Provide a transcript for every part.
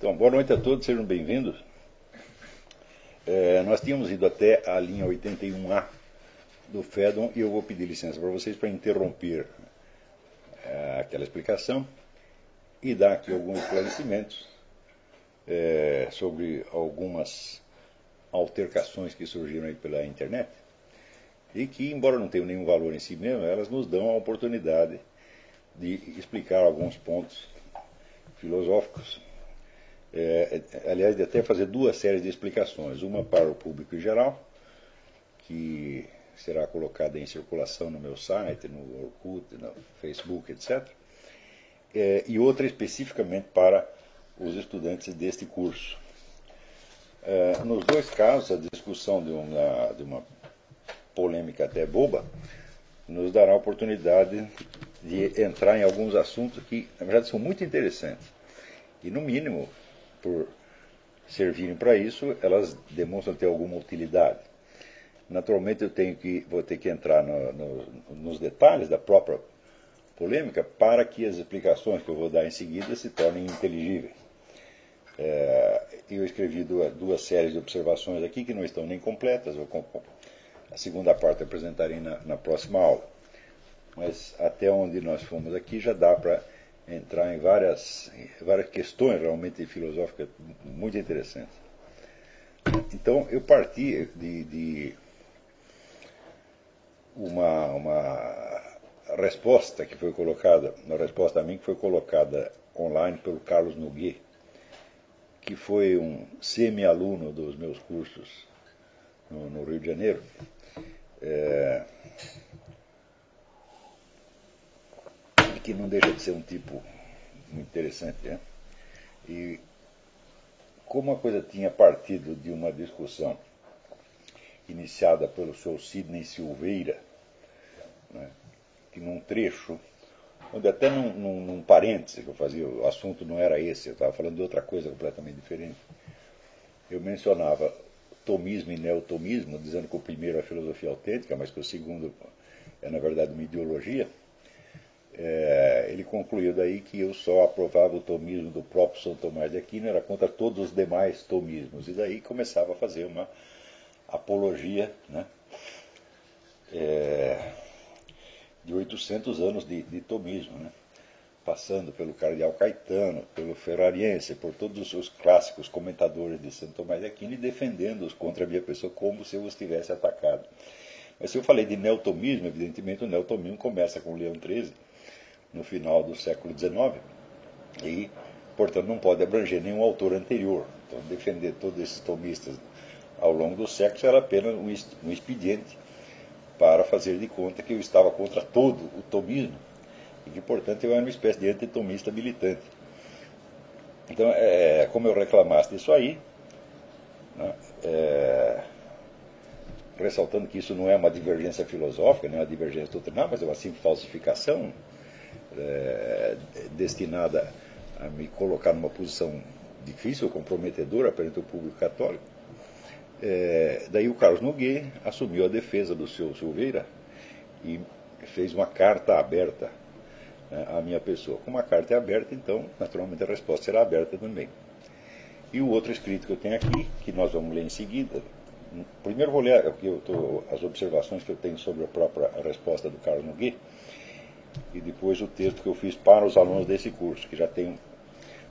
Então, boa noite a todos, sejam bem-vindos. Nós tínhamos ido até a linha 81A do Phaedon e eu vou pedir licença para vocês para interromper aquela explicação e dar aqui alguns esclarecimentos sobre algumas altercações que surgiram aí pela internet e que, embora não tenham nenhum valor em si mesmo, elas nos dão a oportunidade de explicar alguns pontos filosóficos. Aliás, de até fazer duas séries de explicações, uma para o público em geral, que será colocada em circulação no meu site, no Orkut, no Facebook, etc., e outra especificamente para os estudantes deste curso. Nos dois casos, a discussão de uma polêmica até boba nos dará a oportunidade de entrar em alguns assuntos que, na verdade, são muito interessantes. E, no mínimo, por servirem para isso, elas demonstram ter alguma utilidade. Naturalmente, vou ter que entrar nos detalhes da própria polêmica para que as explicações que eu vou dar em seguida se tornem inteligíveis. Eu escrevi duas séries de observações aqui que não estão nem completas. A segunda parte eu apresentarei na próxima aula. Mas até onde nós fomos aqui já dá para entrar em várias questões realmente filosóficas muito interessantes. Então, eu parti de uma resposta que foi colocada, uma resposta a mim que foi colocada online pelo Carlos Noguet, que foi um semi-aluno dos meus cursos no Rio de Janeiro. Que não deixa de ser um tipo muito interessante, né? E como a coisa tinha partido de uma discussão iniciada pelo seu Sidney Silveira, né, que num trecho, onde até num parêntese que eu fazia, o assunto não era esse, eu estava falando de outra coisa completamente diferente, eu mencionava tomismo e neotomismo, dizendo que o primeiro é a filosofia autêntica, mas que o segundo é, na verdade, uma ideologia. Ele concluiu daí que eu só aprovava o tomismo do próprio São Tomás de Aquino, era contra todos os demais tomismos, e daí começava a fazer uma apologia, né, de 800 anos de tomismo, né, passando pelo Cardeal Caetano, pelo Ferrariense, por todos os seus clássicos comentadores de São Tomás de Aquino e defendendo-os contra a minha pessoa como se eu os tivesse atacado. Mas se eu falei de neotomismo, evidentemente o neotomismo começa com Leão XIII, no final do século XIX, e, portanto, não pode abranger nenhum autor anterior. Então, defender todos esses tomistas ao longo do século era apenas um expediente para fazer de conta que eu estava contra todo o tomismo e que, portanto, eu era uma espécie de antitomista militante. Então, como eu reclamasse disso aí, né, ressaltando que isso não é uma divergência filosófica, não é uma divergência doutrinária, mas é uma simples falsificação, destinada a me colocar numa posição difícil, comprometedora perante o público católico. Daí o Carlos Noguet assumiu a defesa do seu Silveira e fez uma carta aberta, né, à minha pessoa. Como a carta é aberta, então, naturalmente a resposta será aberta também. E o outro escrito que eu tenho aqui, que nós vamos ler em seguida, primeiro vou ler aqui as observações que eu tenho sobre a própria resposta do Carlos Noguet, e depois o texto que eu fiz para os alunos desse curso, que já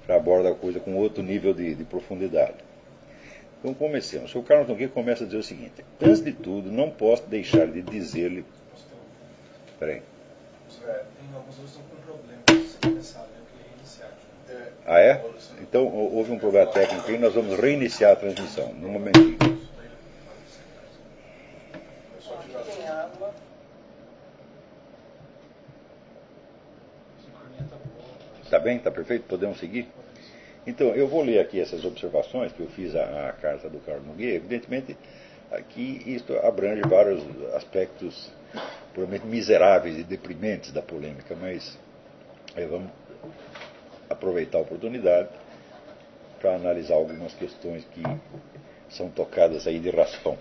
aborda a coisa com outro nível de profundidade. Então comecemos. O Carlos Noguet começa a dizer o seguinte: antes de tudo, não posso deixar de dizer-lhe... Peraí. Tem alguns que estão com problema. Se começar, eu queria reiniciar. Ah, é? Então houve um problema técnico e nós vamos reiniciar a transmissão. Num momentinho. Está bem? Está perfeito? Podemos seguir? Então, eu vou ler aqui essas observações que eu fiz à carta do Carlos Noguet. Evidentemente, aqui isto abrange vários aspectos puramente miseráveis e deprimentes da polêmica, mas vamos aproveitar a oportunidade para analisar algumas questões que são tocadas aí de raspão.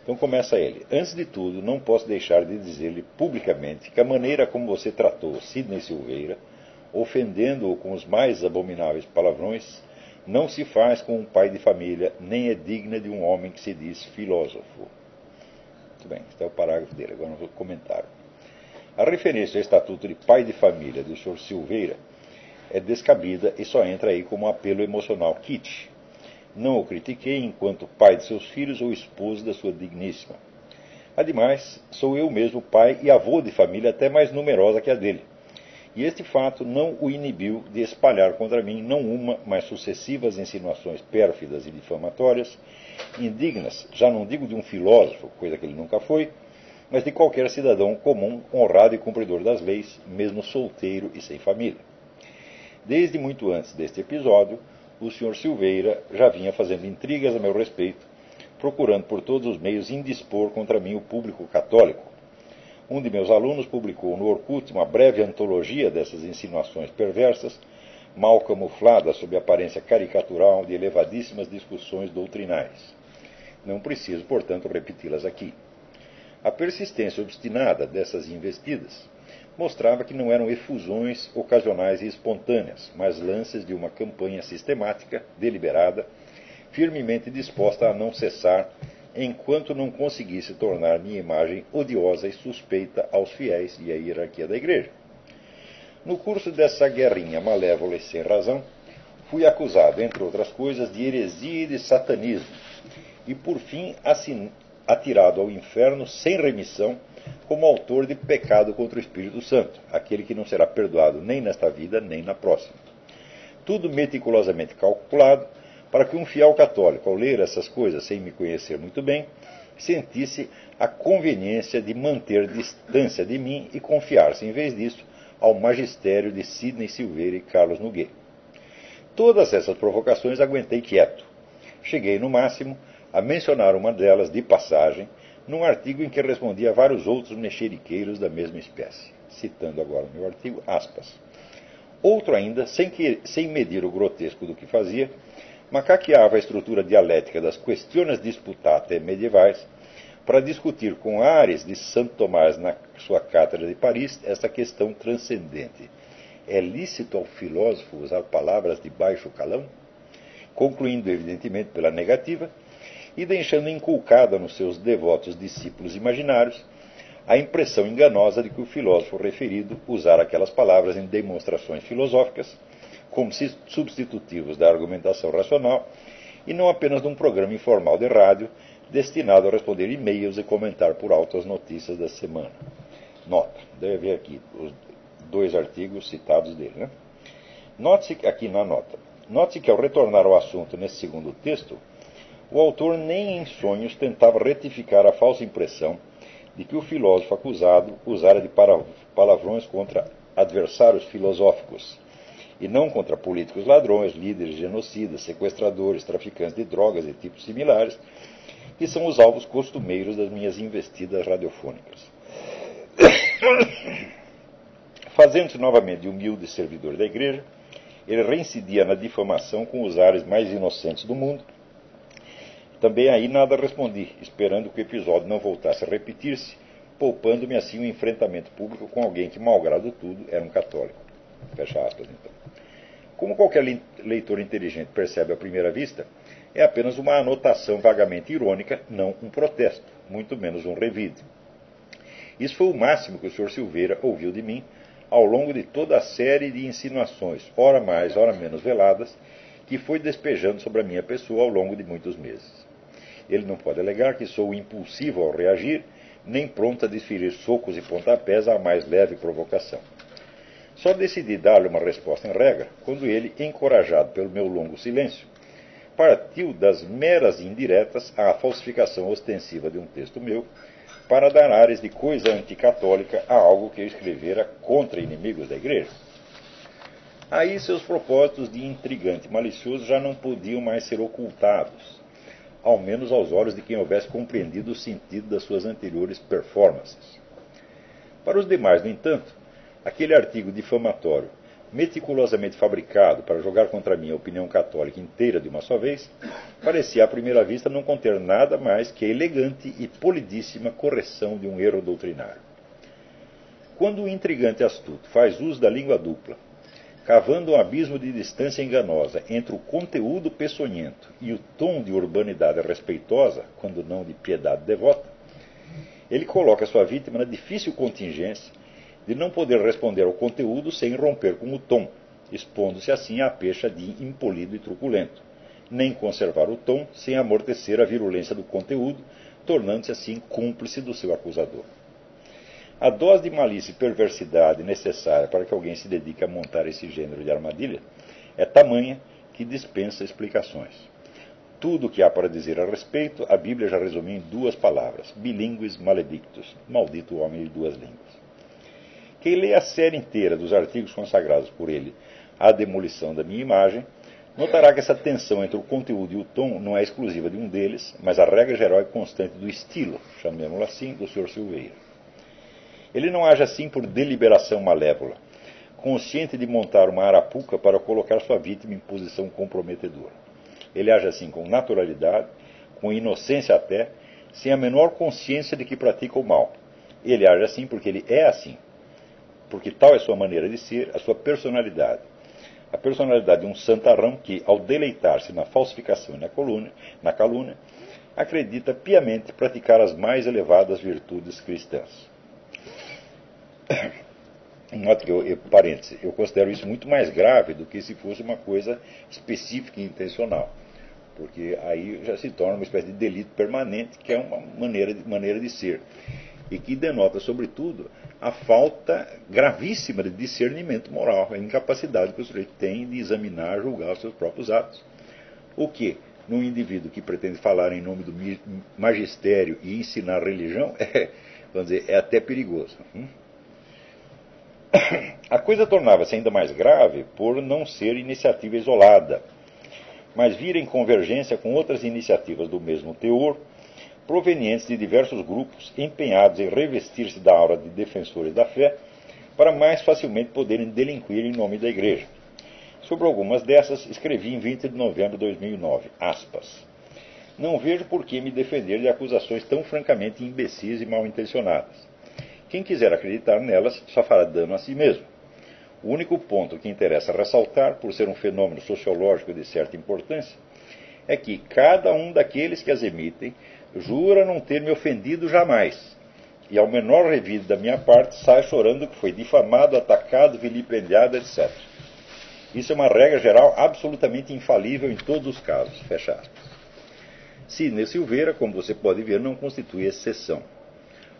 Então começa ele. Antes de tudo, não posso deixar de dizer-lhe publicamente que a maneira como você tratou Sidney Silveira, ofendendo-o com os mais abomináveis palavrões, não se faz com um pai de família, nem é digna de um homem que se diz filósofo. Muito bem, este é o parágrafo dele, agora no comentário. A referência ao estatuto de pai de família do Sr. Silveira é descabida e só entra aí como um apelo emocional kitsch. Não o critiquei enquanto pai de seus filhos ou esposo da sua digníssima. Ademais, sou eu mesmo pai e avô de família até mais numerosa que a dele. E este fato não o inibiu de espalhar contra mim não uma, mas sucessivas insinuações pérfidas e difamatórias, indignas, já não digo de um filósofo, coisa que ele nunca foi, mas de qualquer cidadão comum, honrado e cumpridor das leis, mesmo solteiro e sem família. Desde muito antes deste episódio, o Sr. Silveira já vinha fazendo intrigas a meu respeito, procurando por todos os meios indispor contra mim o público católico. Um de meus alunos publicou no Orkut uma breve antologia dessas insinuações perversas, mal camuflada sob a aparência caricatural de elevadíssimas discussões doutrinais. Não preciso, portanto, repeti-las aqui. A persistência obstinada dessas investidas mostrava que não eram efusões ocasionais e espontâneas, mas lances de uma campanha sistemática, deliberada, firmemente disposta a não cessar, enquanto não conseguisse tornar minha imagem odiosa e suspeita aos fiéis e à hierarquia da Igreja. No curso dessa guerrinha malévola e sem razão, fui acusado, entre outras coisas, de heresia e de satanismo, e por fim atirado ao inferno sem remissão como autor de pecado contra o Espírito Santo, aquele que não será perdoado nem nesta vida nem na próxima. Tudo meticulosamente calculado para que um fiel católico, ao ler essas coisas sem me conhecer muito bem, sentisse a conveniência de manter distância de mim e confiar-se, em vez disso, ao magistério de Sidney Silveira e Carlos Nogueira. Todas essas provocações aguentei quieto. Cheguei, no máximo, a mencionar uma delas, de passagem, num artigo em que respondi a vários outros mexeriqueiros da mesma espécie. Citando agora o meu artigo, aspas. Outro ainda, sem medir o grotesco do que fazia, macaqueava a estrutura dialética das questões disputate medievais para discutir com ares de Santo Tomás na sua cátedra de Paris esta questão transcendente. É lícito ao filósofo usar palavras de baixo calão? Concluindo, evidentemente, pela negativa, e deixando inculcada nos seus devotos discípulos imaginários a impressão enganosa de que o filósofo referido usara aquelas palavras em demonstrações filosóficas, como substitutivos da argumentação racional, e não apenas num programa informal de rádio destinado a responder e-mails e comentar por alto as notícias da semana. Nota, deve haver aqui os 2 artigos citados dele, né? Note-se aqui na nota. Note-se que ao retornar ao assunto nesse segundo texto, o autor nem em sonhos tentava retificar a falsa impressão de que o filósofo acusado usara de palavrões contra adversários filosóficos, e não contra políticos ladrões, líderes genocidas, sequestradores, traficantes de drogas e tipos similares, que são os alvos costumeiros das minhas investidas radiofônicas. Fazendo-se novamente de humilde servidor da Igreja, ele reincidia na difamação com os ares mais inocentes do mundo. Também aí nada respondi, esperando que o episódio não voltasse a repetir-se, poupando-me assim um enfrentamento público com alguém que, malgrado tudo, era um católico. Fecha aspas, então. Como qualquer leitor inteligente percebe à primeira vista, é apenas uma anotação vagamente irônica, não um protesto, muito menos um revide. Isso foi o máximo que o Sr. Silveira ouviu de mim ao longo de toda a série de insinuações, ora mais, ora menos veladas, que foi despejando sobre a minha pessoa ao longo de muitos meses. Ele não pode alegar que sou impulsivo ao reagir, nem pronto a desferir socos e pontapés à mais leve provocação. Só decidi dar-lhe uma resposta em regra, quando ele, encorajado pelo meu longo silêncio, partiu das meras indiretas à falsificação ostensiva de um texto meu, para dar ares de coisa anticatólica a algo que eu escrevera contra inimigos da Igreja. Aí seus propósitos de intrigante e malicioso já não podiam mais ser ocultados, ao menos aos olhos de quem houvesse compreendido o sentido das suas anteriores performances. Para os demais, no entanto, aquele artigo difamatório, meticulosamente fabricado para jogar contra mim a opinião católica inteira de uma só vez, parecia à primeira vista não conter nada mais que a elegante e polidíssima correção de um erro doutrinário. Quando o intrigante astuto faz uso da língua dupla, cavando um abismo de distância enganosa entre o conteúdo peçonhento e o tom de urbanidade respeitosa, quando não de piedade devota, ele coloca sua vítima na difícil contingência de não poder responder ao conteúdo sem romper com o tom, expondo-se assim à pecha de impolido e truculento, nem conservar o tom sem amortecer a virulência do conteúdo, tornando-se assim cúmplice do seu acusador. A dose de malícia e perversidade necessária para que alguém se dedique a montar esse gênero de armadilha é tamanha que dispensa explicações. Tudo o que há para dizer a respeito, a Bíblia já resumiu em 2 palavras: bilingues maledictus, maldito homem de 2 línguas. Quem lê a série inteira dos artigos consagrados por ele à demolição da minha imagem, notará que essa tensão entre o conteúdo e o tom não é exclusiva de um deles, mas a regra geral e constante do estilo, chamemos-lo assim, do Sr. Silveira. Ele não age assim por deliberação malévola, consciente de montar uma arapuca para colocar sua vítima em posição comprometedora. Ele age assim com naturalidade, com inocência até, sem a menor consciência de que pratica o mal. Ele age assim porque ele é assim, porque tal é sua maneira de ser, a sua personalidade. A personalidade de um santarrão que, ao deleitar-se na falsificação e na calúnia, acredita piamente praticar as mais elevadas virtudes cristãs. Nota que eu considero isso muito mais grave do que se fosse uma coisa específica e intencional, porque aí já se torna uma espécie de delito permanente, que é uma maneira de ser, e que denota, sobretudo, a falta gravíssima de discernimento moral, a incapacidade que o sujeito tem de examinar, julgar os seus próprios atos. O que, num indivíduo que pretende falar em nome do magistério e ensinar religião, vamos dizer, é até perigoso. A coisa tornava-se ainda mais grave por não ser iniciativa isolada, mas vir em convergência com outras iniciativas do mesmo teor, provenientes de diversos grupos empenhados em revestir-se da aura de defensores da fé, para mais facilmente poderem delinquir em nome da Igreja. Sobre algumas dessas, escrevi em 20 de novembro de 2009, aspas, não vejo por que me defender de acusações tão francamente imbecis e mal intencionadas. Quem quiser acreditar nelas só fará dano a si mesmo. O único ponto que interessa ressaltar, por ser um fenômeno sociológico de certa importância, é que cada um daqueles que as emitem jura não ter me ofendido jamais, e ao menor revido da minha parte sai chorando que foi difamado, atacado, vilipendiado, etc. Isso é uma regra geral absolutamente infalível em todos os casos. Fecha aspas. Sidney Silveira, como você pode ver, não constitui exceção.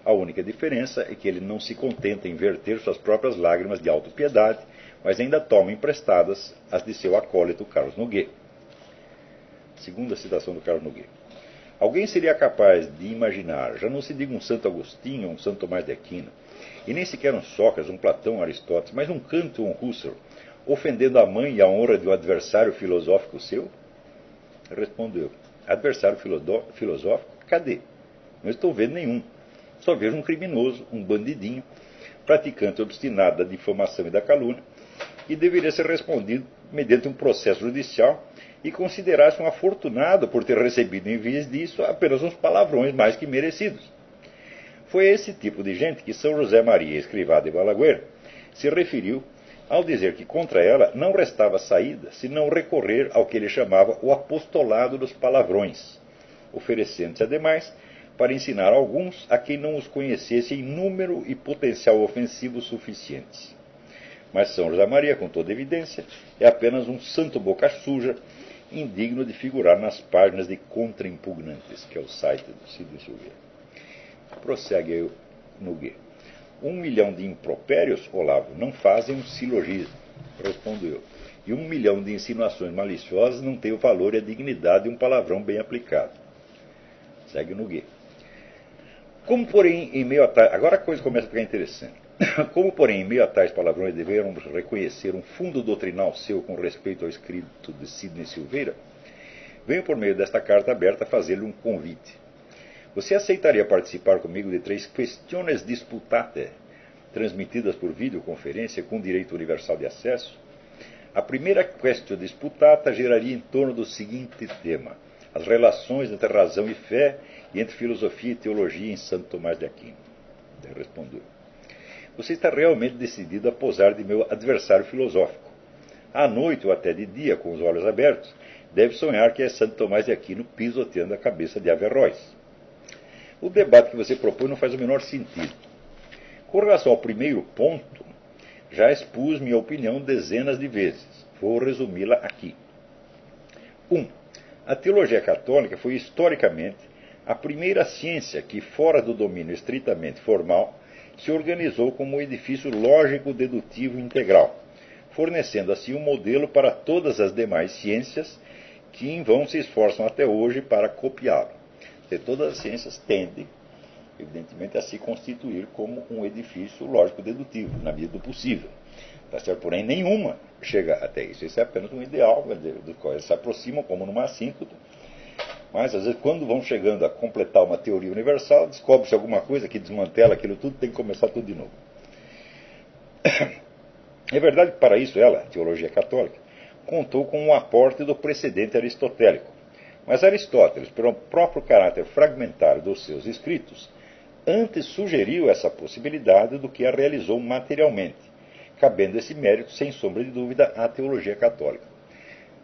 A única diferença é que ele não se contenta em verter suas próprias lágrimas de autopiedade, mas ainda toma emprestadas as de seu acólito Carlos Noguet. Segunda citação do Carlos Noguet. Alguém seria capaz de imaginar, já não se diga um Santo Agostinho ou um Santo Tomás de Aquino, e nem sequer um Sócrates, um Platão, um Aristóteles, mas um Kant ou um Husserl, ofendendo a mãe e a honra de um adversário filosófico seu? Respondeu, adversário filosófico? Cadê? Não estou vendo nenhum. Só vejo um criminoso, um bandidinho, praticante obstinado da difamação e da calúnia, e deveria ser respondido mediante um processo judicial e considerar-se um afortunado por ter recebido, em vez disso, apenas uns palavrões mais que merecidos. Foi a esse tipo de gente que São José Maria, escrivá de Balaguer, se referiu ao dizer que contra ela não restava saída senão recorrer ao que ele chamava o apostolado dos palavrões, oferecendo-se, ademais, para ensinar alguns a quem não os conhecesse em número e potencial ofensivo suficientes. Mas São José Maria, com toda evidência, é apenas um santo boca suja, indigno de figurar nas páginas de Contraimpugnantes, que é o site do Sidney Silveira. Prossegue aí Noguet. 1 milhão de impropérios, Olavo, não fazem um silogismo, respondo eu. E 1 milhão de insinuações maliciosas não tem o valor e a dignidade de um palavrão bem aplicado. Segue Noguet. Como, porém, em meio a tais... Agora a coisa começa a ficar interessante. Como, porém, em meio a tais palavrões devemos reconhecer um fundo doutrinal seu com respeito ao escrito de Sidney Silveira, venho por meio desta carta aberta fazer-lhe um convite. Você aceitaria participar comigo de 3 questiones disputate, transmitidas por videoconferência com direito universal de acesso? A primeira question disputata geraria em torno do seguinte tema: as relações entre razão e fé e entre filosofia e teologia em Santo Tomás de Aquino. Ele respondeu: você está realmente decidido a posar de meu adversário filosófico, À noite ou até de dia, com os olhos abertos, deve sonhar que é Santo Tomás de Aquino pisoteando a cabeça de Averroes. O debate que você propõe não faz o menor sentido. Com relação ao primeiro ponto, já expus minha opinião dezenas de vezes. Vou resumi-la aqui. 1. A teologia católica foi historicamente a primeira ciência que, fora do domínio estritamente formal, se organizou como um edifício lógico-dedutivo integral, fornecendo assim um modelo para todas as demais ciências que em vão se esforçam até hoje para copiá-lo. Todas as ciências tendem, evidentemente, a se constituir como um edifício lógico-dedutivo, na medida do possível. Tá certo? Porém, nenhuma chega até isso. Isso é apenas um ideal, do qual eles se aproximam como numa assíntota. Mas, às vezes, quando vão chegando a completar uma teoria universal, descobre-se alguma coisa que desmantela aquilo tudo, tem que começar tudo de novo. É verdade que, para isso, ela, a teologia católica, contou com um aporte do precedente aristotélico. Mas Aristóteles, pelo próprio caráter fragmentário dos seus escritos, antes sugeriu essa possibilidade do que a realizou materialmente, cabendo esse mérito, sem sombra de dúvida, à teologia católica.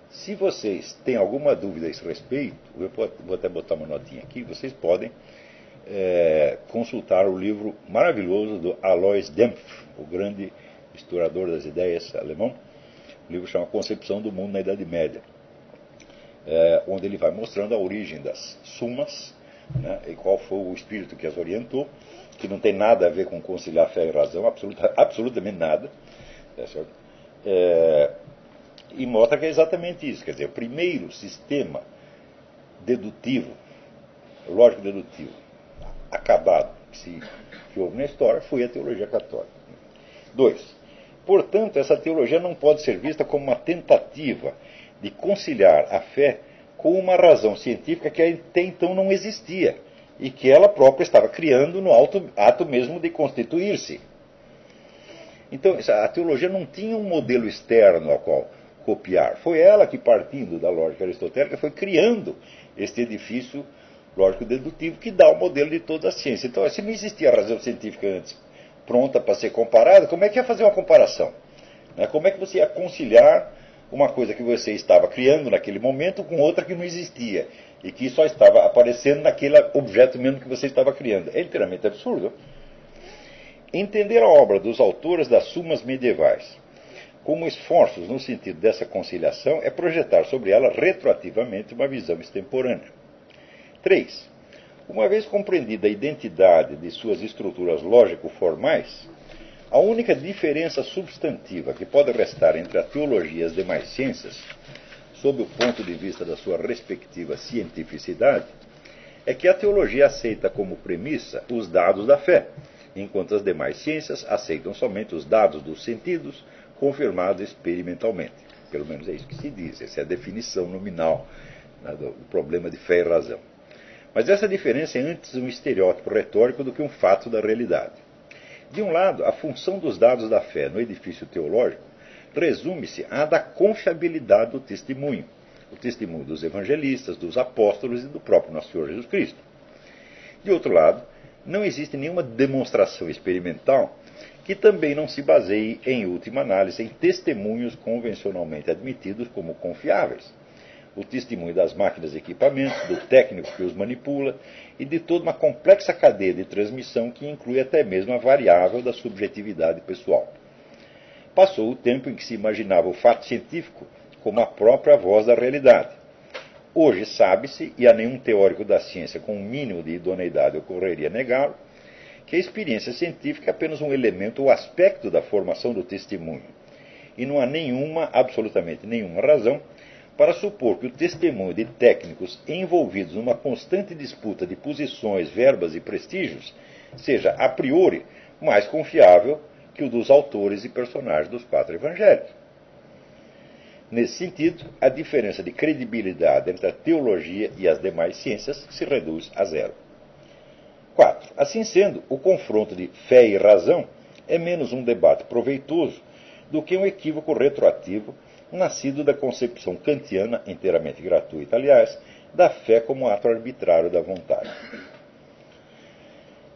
Se vocês têm alguma dúvida a esse respeito, eu vou até botar uma notinha aqui, vocês podem consultar o livro maravilhoso do Alois Dempf, o grande historiador das ideias alemão. O livro chama Concepção do Mundo na Idade Média, onde ele vai mostrando a origem das sumas, né, e qual foi o espírito que as orientou, que não tem nada a ver com conciliar fé e razão, absolutamente nada. Tá certo? E mostra que é exatamente isso. Quer dizer, o primeiro sistema dedutivo, lógico-dedutivo, acabado, que houve na história, foi a teologia católica. 2. Portanto, essa teologia não pode ser vista como uma tentativa de conciliar a fé com uma razão científica que até então não existia e que ela própria estava criando no ato mesmo de constituir-se. Então, a teologia não tinha um modelo externo ao qual copiar. Foi ela que, partindo da lógica aristotélica, foi criando este edifício lógico-dedutivo que dá o modelo de toda a ciência. Então, se não existia razão científica antes pronta para ser comparada, como é que ia fazer uma comparação? Como é que você ia conciliar uma coisa que você estava criando naquele momento com outra que não existia e que só estava aparecendo naquele objeto mesmo que você estava criando? É inteiramente absurdo. Entender a obra dos autores das Sumas medievais como esforços no sentido dessa conciliação é projetar sobre ela retroativamente uma visão extemporânea. 3. Uma vez compreendida a identidade de suas estruturas lógico-formais, a única diferença substantiva que pode restar entre a teologia e as demais ciências, sob o ponto de vista da sua respectiva cientificidade, é que a teologia aceita como premissa os dados da fé, enquanto as demais ciências aceitam somente os dados dos sentidos, confirmados experimentalmente. Pelo menos é isso que se diz, essa é a definição nominal do problema de fé e razão. Mas essa diferença é antes um estereótipo retórico do que um fato da realidade. De um lado, a função dos dados da fé no edifício teológico resume-se à da confiabilidade do testemunho, o testemunho dos evangelistas, dos apóstolos e do próprio nosso Senhor Jesus Cristo. De outro lado, não existe nenhuma demonstração experimental que também não se baseie, em última análise, em testemunhos convencionalmente admitidos como confiáveis. O testemunho das máquinas e equipamentos, do técnico que os manipula e de toda uma complexa cadeia de transmissão que inclui até mesmo a variável da subjetividade pessoal. Passou o tempo em que se imaginava o fato científico como a própria voz da realidade. Hoje sabe-se, e a nenhum teórico da ciência com um mínimo de idoneidade ocorreria negá-lo, que a experiência científica é apenas um elemento ou aspecto da formação do testemunho. E não há absolutamente nenhuma razão para supor que o testemunho de técnicos envolvidos numa constante disputa de posições, verbas e prestígios seja, a priori, mais confiável que o dos autores e personagens dos 4 evangelhos. Nesse sentido, a diferença de credibilidade entre a teologia e as demais ciências se reduz a 0. 4. Assim sendo, o confronto de fé e razão é menos um debate proveitoso do que um equívoco retroativo nascido da concepção kantiana, inteiramente gratuita, aliás, da fé como ato arbitrário da vontade.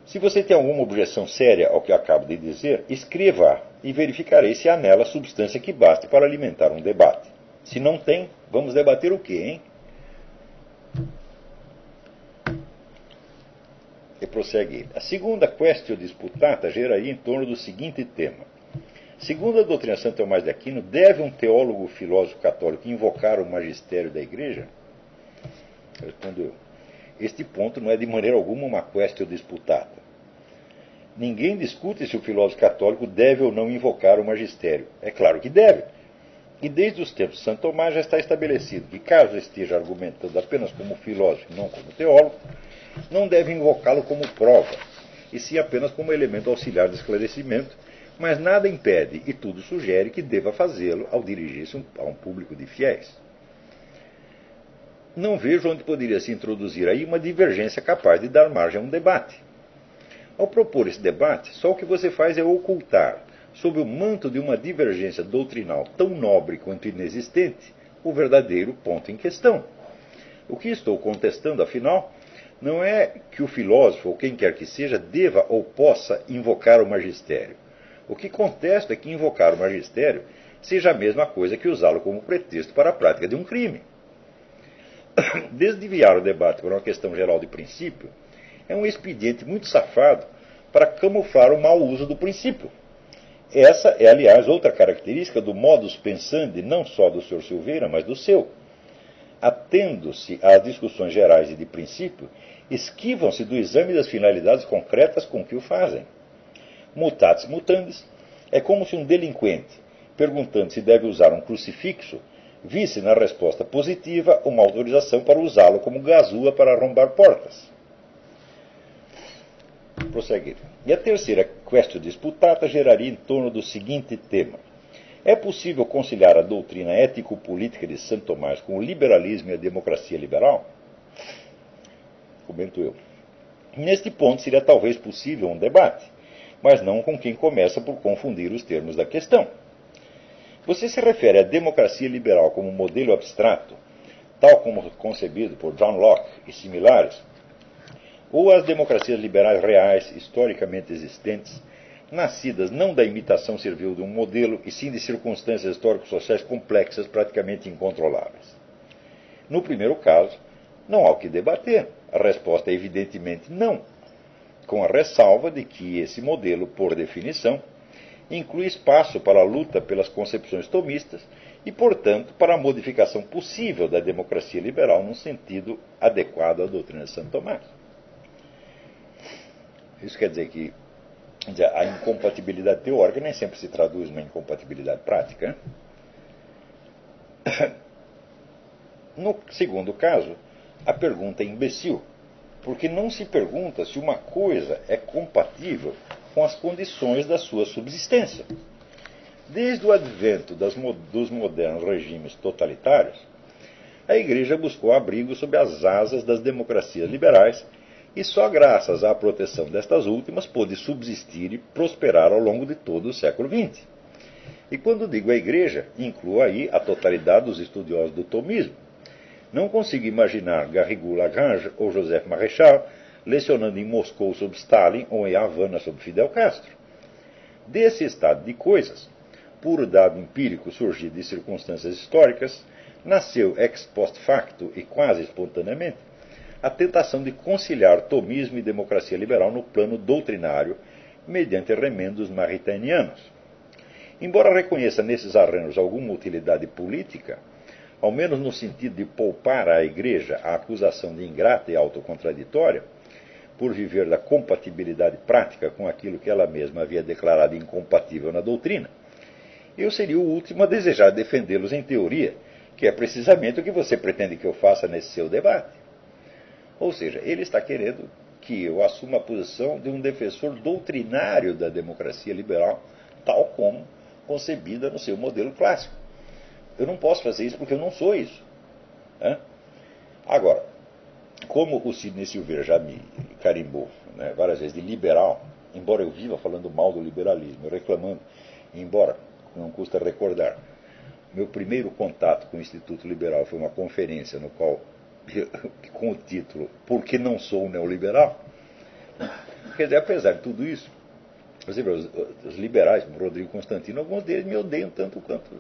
Se você tem alguma objeção séria ao que eu acabo de dizer, escreva e verificarei se há nela substância que baste para alimentar um debate. Se não tem, vamos debater o quê, hein? E prossegue ele. A segunda questio disputata geraria em torno do seguinte tema. Segundo a doutrina de Santo Tomás de Aquino, deve um teólogo filósofo católico invocar o magistério da Igreja? Respondo eu. Este ponto não é de maneira alguma uma questio disputata. Ninguém discute se o filósofo católico deve ou não invocar o magistério. É claro que deve. E desde os tempos de Santo Tomás já está estabelecido que, caso esteja argumentando apenas como filósofo e não como teólogo, não deve invocá-lo como prova, e sim apenas como elemento auxiliar de esclarecimento, mas nada impede, e tudo sugere, que deva fazê-lo ao dirigir-se a um público de fiéis. Não vejo onde poderia se introduzir aí uma divergência capaz de dar margem a um debate. Ao propor esse debate, só o que você faz é ocultar, sob o manto de uma divergência doutrinal tão nobre quanto inexistente, o verdadeiro ponto em questão. O que estou contestando, afinal, não é que o filósofo, ou quem quer que seja, deva ou possa invocar o magistério. O que contesto é que invocar o magistério seja a mesma coisa que usá-lo como pretexto para a prática de um crime. Desviar o debate para uma questão geral de princípio é um expediente muito safado para camuflar o mau uso do princípio. Essa é, aliás, outra característica do modus pensandi, não só do Sr. Silveira, mas do seu. Atendo-se às discussões gerais e de princípio, esquivam-se do exame das finalidades concretas com que o fazem. Mutatis mutandis, é como se um delinquente, perguntando se deve usar um crucifixo, visse na resposta positiva uma autorização para usá-lo como gazua para arrombar portas. Prosseguir. E a terceira questio disputata geraria em torno do seguinte tema. É possível conciliar a doutrina ético-política de Santo Tomás com o liberalismo e a democracia liberal? Comento eu. Neste ponto seria talvez possível um debate, mas não com quem começa por confundir os termos da questão. Você se refere à democracia liberal como modelo abstrato, tal como concebido por John Locke e similares, ou às democracias liberais reais, historicamente existentes, nascidas não da imitação servil de um modelo, e sim de circunstâncias histórico-sociais complexas, praticamente incontroláveis? No primeiro caso, não há o que debater. A resposta é evidentemente não, com a ressalva de que esse modelo, por definição, inclui espaço para a luta pelas concepções tomistas e, portanto, para a modificação possível da democracia liberal num sentido adequado à doutrina de Santo Tomás. Isso quer dizer que a incompatibilidade teórica nem sempre se traduz numa incompatibilidade prática. No segundo caso, a pergunta é imbecil, porque não se pergunta se uma coisa é compatível com as condições da sua subsistência. Desde o advento dos modernos regimes totalitários, a Igreja buscou abrigo sob as asas das democracias liberais e só graças à proteção destas últimas pôde subsistir e prosperar ao longo de todo o século XX. E quando digo a Igreja, incluo aí a totalidade dos estudiosos do tomismo. Não consigo imaginar Garrigou Lagrange ou Joseph Maréchal lecionando em Moscou sob Stalin ou em Havana sob Fidel Castro. Desse estado de coisas, puro dado empírico surgido de circunstâncias históricas, nasceu ex post facto e quase espontaneamente a tentação de conciliar tomismo e democracia liberal no plano doutrinário mediante remendos maritainianos. Embora reconheça nesses arranjos alguma utilidade política, ao menos no sentido de poupar à Igreja a acusação de ingrata e autocontraditória, por viver da compatibilidade prática com aquilo que ela mesma havia declarado incompatível na doutrina, eu seria o último a desejar defendê-los em teoria, que é precisamente o que você pretende que eu faça nesse seu debate. Ou seja, ele está querendo que eu assuma a posição de um defensor doutrinário da democracia liberal, tal como concebida no seu modelo clássico. Eu não posso fazer isso porque eu não sou isso. Agora, como o Sidney Silveira já me carimbou, né, várias vezes de liberal, embora eu viva falando mal do liberalismo, reclamando, embora não custa recordar, meu primeiro contato com o Instituto Liberal foi uma conferência no qual, com o título Por que não sou neoliberal? Quer dizer, apesar de tudo isso, você vê, os liberais, como Rodrigo Constantino, alguns deles me odeiam tanto quanto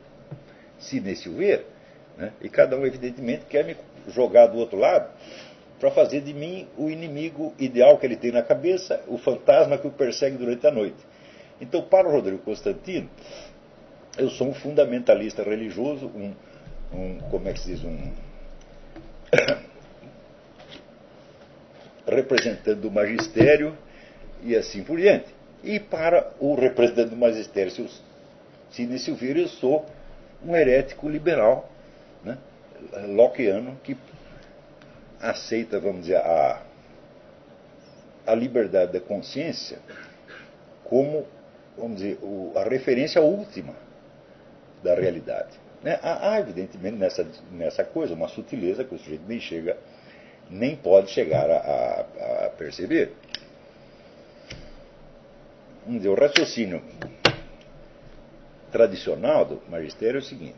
Sidney Silveira, né? E cada um, evidentemente, quer me jogar do outro lado para fazer de mim o inimigo ideal que ele tem na cabeça, o fantasma que o persegue durante a noite. Então, para o Rodrigo Constantino, eu sou um fundamentalista religioso, como é que se diz, representante do magistério e assim por diante. E para o representante do magistério, Sidney Silveira, eu sou um herético liberal, né, lockeano, que aceita, vamos dizer, a liberdade da consciência como, vamos dizer, a referência última da realidade. Né? Há, evidentemente, nessa coisa uma sutileza que o sujeito nem pode chegar a perceber. Vamos dizer, o raciocínio tradicional do magistério é o seguinte: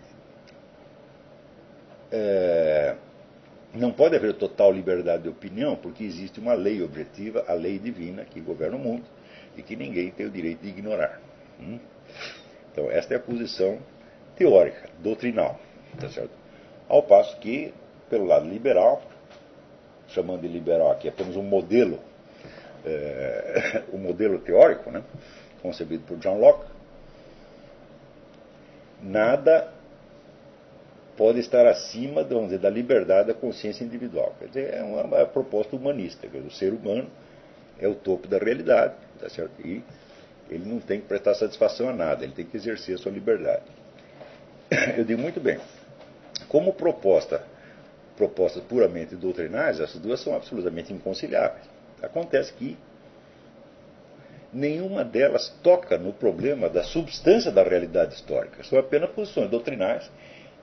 não pode haver total liberdade de opinião, porque existe uma lei objetiva, a lei divina, que governa o mundo e que ninguém tem o direito de ignorar. Então, esta é a posição teórica, doutrinal. Tá certo? Ao passo que, pelo lado liberal, chamando de liberal aqui apenas um modelo teórico, né, concebido por John Locke, nada pode estar acima, vamos dizer, da liberdade da consciência individual. Quer dizer, é uma proposta humanista. Quer dizer, o ser humano é o topo da realidade, tá certo? E ele não tem que prestar satisfação a nada, ele tem que exercer a sua liberdade. Eu digo muito bem, como propostas puramente doutrinais, essas duas são absolutamente inconciliáveis. Acontece que nenhuma delas toca no problema da substância da realidade histórica. São apenas posições doutrinais,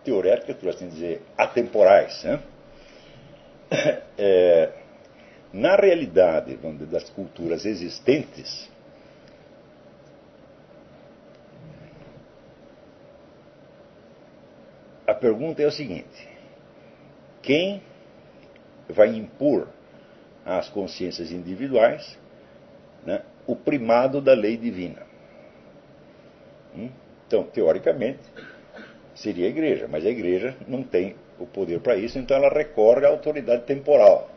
teoréticas, por assim dizer, atemporais. Né? Na realidade, vamos dizer, das culturas existentes, a pergunta é o seguinte: quem vai impor às consciências individuais, né, o primado da lei divina? Então, teoricamente, seria a igreja, mas a igreja não tem o poder para isso, então ela recorre à autoridade temporal.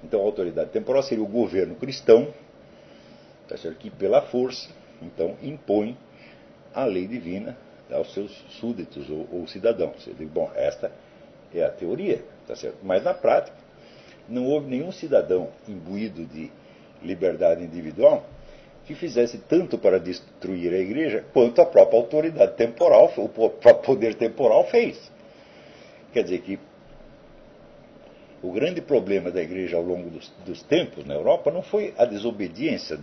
Então, a autoridade temporal seria o governo cristão, tá certo? Que pela força, então, impõe a lei divina aos seus súditos ou cidadãos. Eu digo, bom, esta é a teoria, tá certo? Mas na prática, não houve nenhum cidadão imbuído de liberdade individual que fizesse tanto para destruir a igreja quanto a própria autoridade temporal, o próprio poder temporal fez. Quer dizer que o grande problema da igreja ao longo dos tempos na Europa não foi a desobediência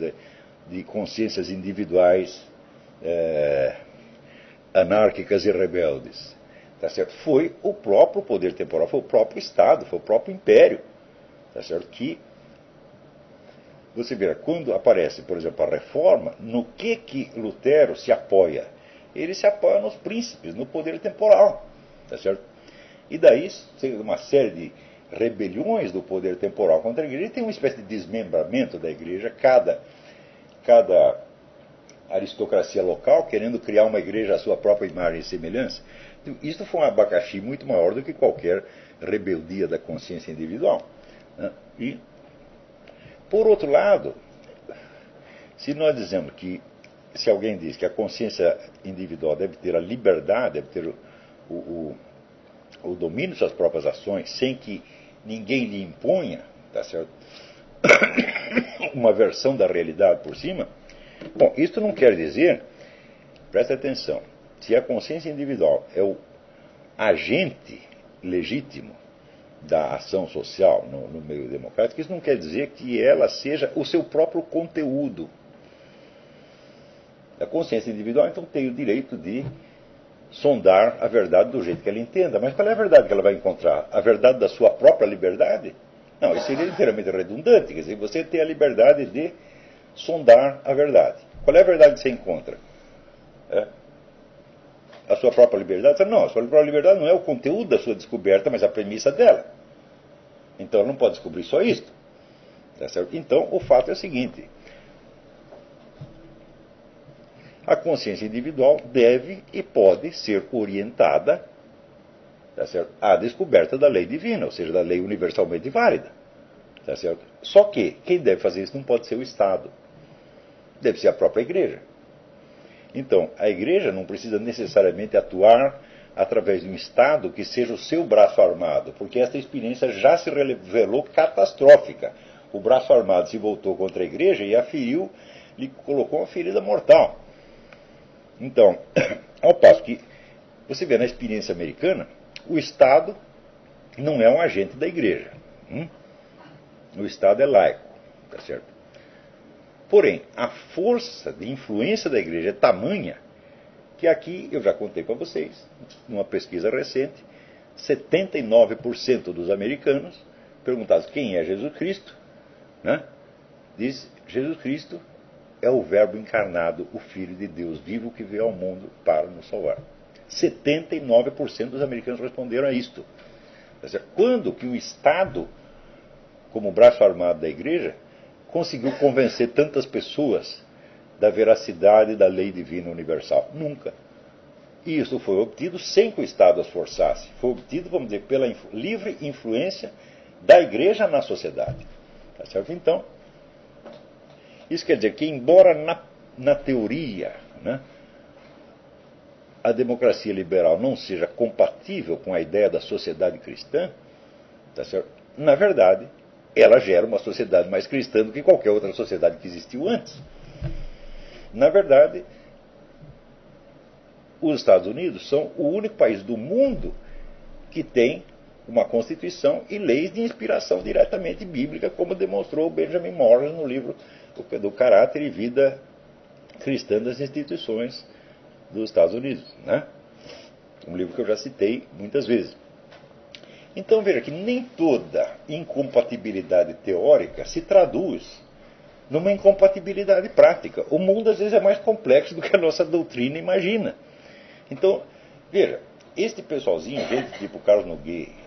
de consciências individuais anárquicas e rebeldes. Tá certo? Foi o próprio poder temporal, foi o próprio Estado, foi o próprio Império, tá certo? Que você vê, quando aparece, por exemplo, a reforma, no que Lutero se apoia? Ele se apoia nos príncipes, no poder temporal, tá certo? E daí, uma série de rebeliões do poder temporal contra a igreja, tem uma espécie de desmembramento da igreja, cada aristocracia local querendo criar uma igreja à sua própria imagem e semelhança. Isso foi um abacaxi muito maior do que qualquer rebeldia da consciência individual. Né? E, por outro lado, se nós dizemos que, se alguém diz que a consciência individual deve ter a liberdade, deve ter o domínio de suas próprias ações, sem que ninguém lhe imponha, tá certo? Uma versão da realidade por cima, bom, isso não quer dizer, presta atenção, se a consciência individual é o agente legítimo da ação social no meio democrático, isso não quer dizer que ela seja o seu próprio conteúdo. A consciência individual, então, tem o direito de sondar a verdade do jeito que ela entenda. Mas qual é a verdade que ela vai encontrar? A verdade da sua própria liberdade? Não, isso seria inteiramente redundante. Quer dizer, você tem a liberdade de sondar a verdade. Qual é a verdade que você encontra? A sua própria liberdade? Não, a sua própria liberdade não é o conteúdo da sua descoberta, mas a premissa dela. Então ela não pode descobrir só isto. Tá certo? Então, o fato é o seguinte: a consciência individual deve e pode ser orientada, tá certo, à descoberta da lei divina, ou seja, da lei universalmente válida. Tá certo? Só que quem deve fazer isso não pode ser o Estado, deve ser a própria igreja. Então, a igreja não precisa necessariamente atuar através de um Estado que seja o seu braço armado, porque esta experiência já se revelou catastrófica. O braço armado se voltou contra a igreja e a feriu, lhe colocou uma ferida mortal. Então, ao passo que você vê na experiência americana, o Estado não é um agente da igreja. O Estado é laico, tá certo? Porém, a força de influência da igreja é tamanha que aqui, eu já contei para vocês, numa pesquisa recente, 79% dos americanos, perguntados quem é Jesus Cristo, né, diz: Jesus Cristo é o Verbo encarnado, o Filho de Deus vivo que veio ao mundo para nos salvar. 79% dos americanos responderam a isto. Quando que o Estado, como braço armado da igreja, conseguiu convencer tantas pessoas da veracidade da lei divina universal? Nunca. E isso foi obtido sem que o Estado as forçasse. Foi obtido, vamos dizer, pela livre influência da igreja na sociedade. Tá certo? Então, isso quer dizer que, embora na teoria, né, a democracia liberal não seja compatível com a ideia da sociedade cristã, tá certo? Na verdade, ela gera uma sociedade mais cristã do que qualquer outra sociedade que existiu antes. Na verdade, os Estados Unidos são o único país do mundo que tem uma Constituição e leis de inspiração diretamente bíblica, como demonstrou Benjamin Morris no livro do Caráter e Vida Cristã das Instituições dos Estados Unidos, né? Um livro que eu já citei muitas vezes. Então veja que nem toda incompatibilidade teórica se traduz numa incompatibilidade prática. O mundo às vezes é mais complexo do que a nossa doutrina imagina. Então, veja, este pessoalzinho, gente tipo Carlos Nogueira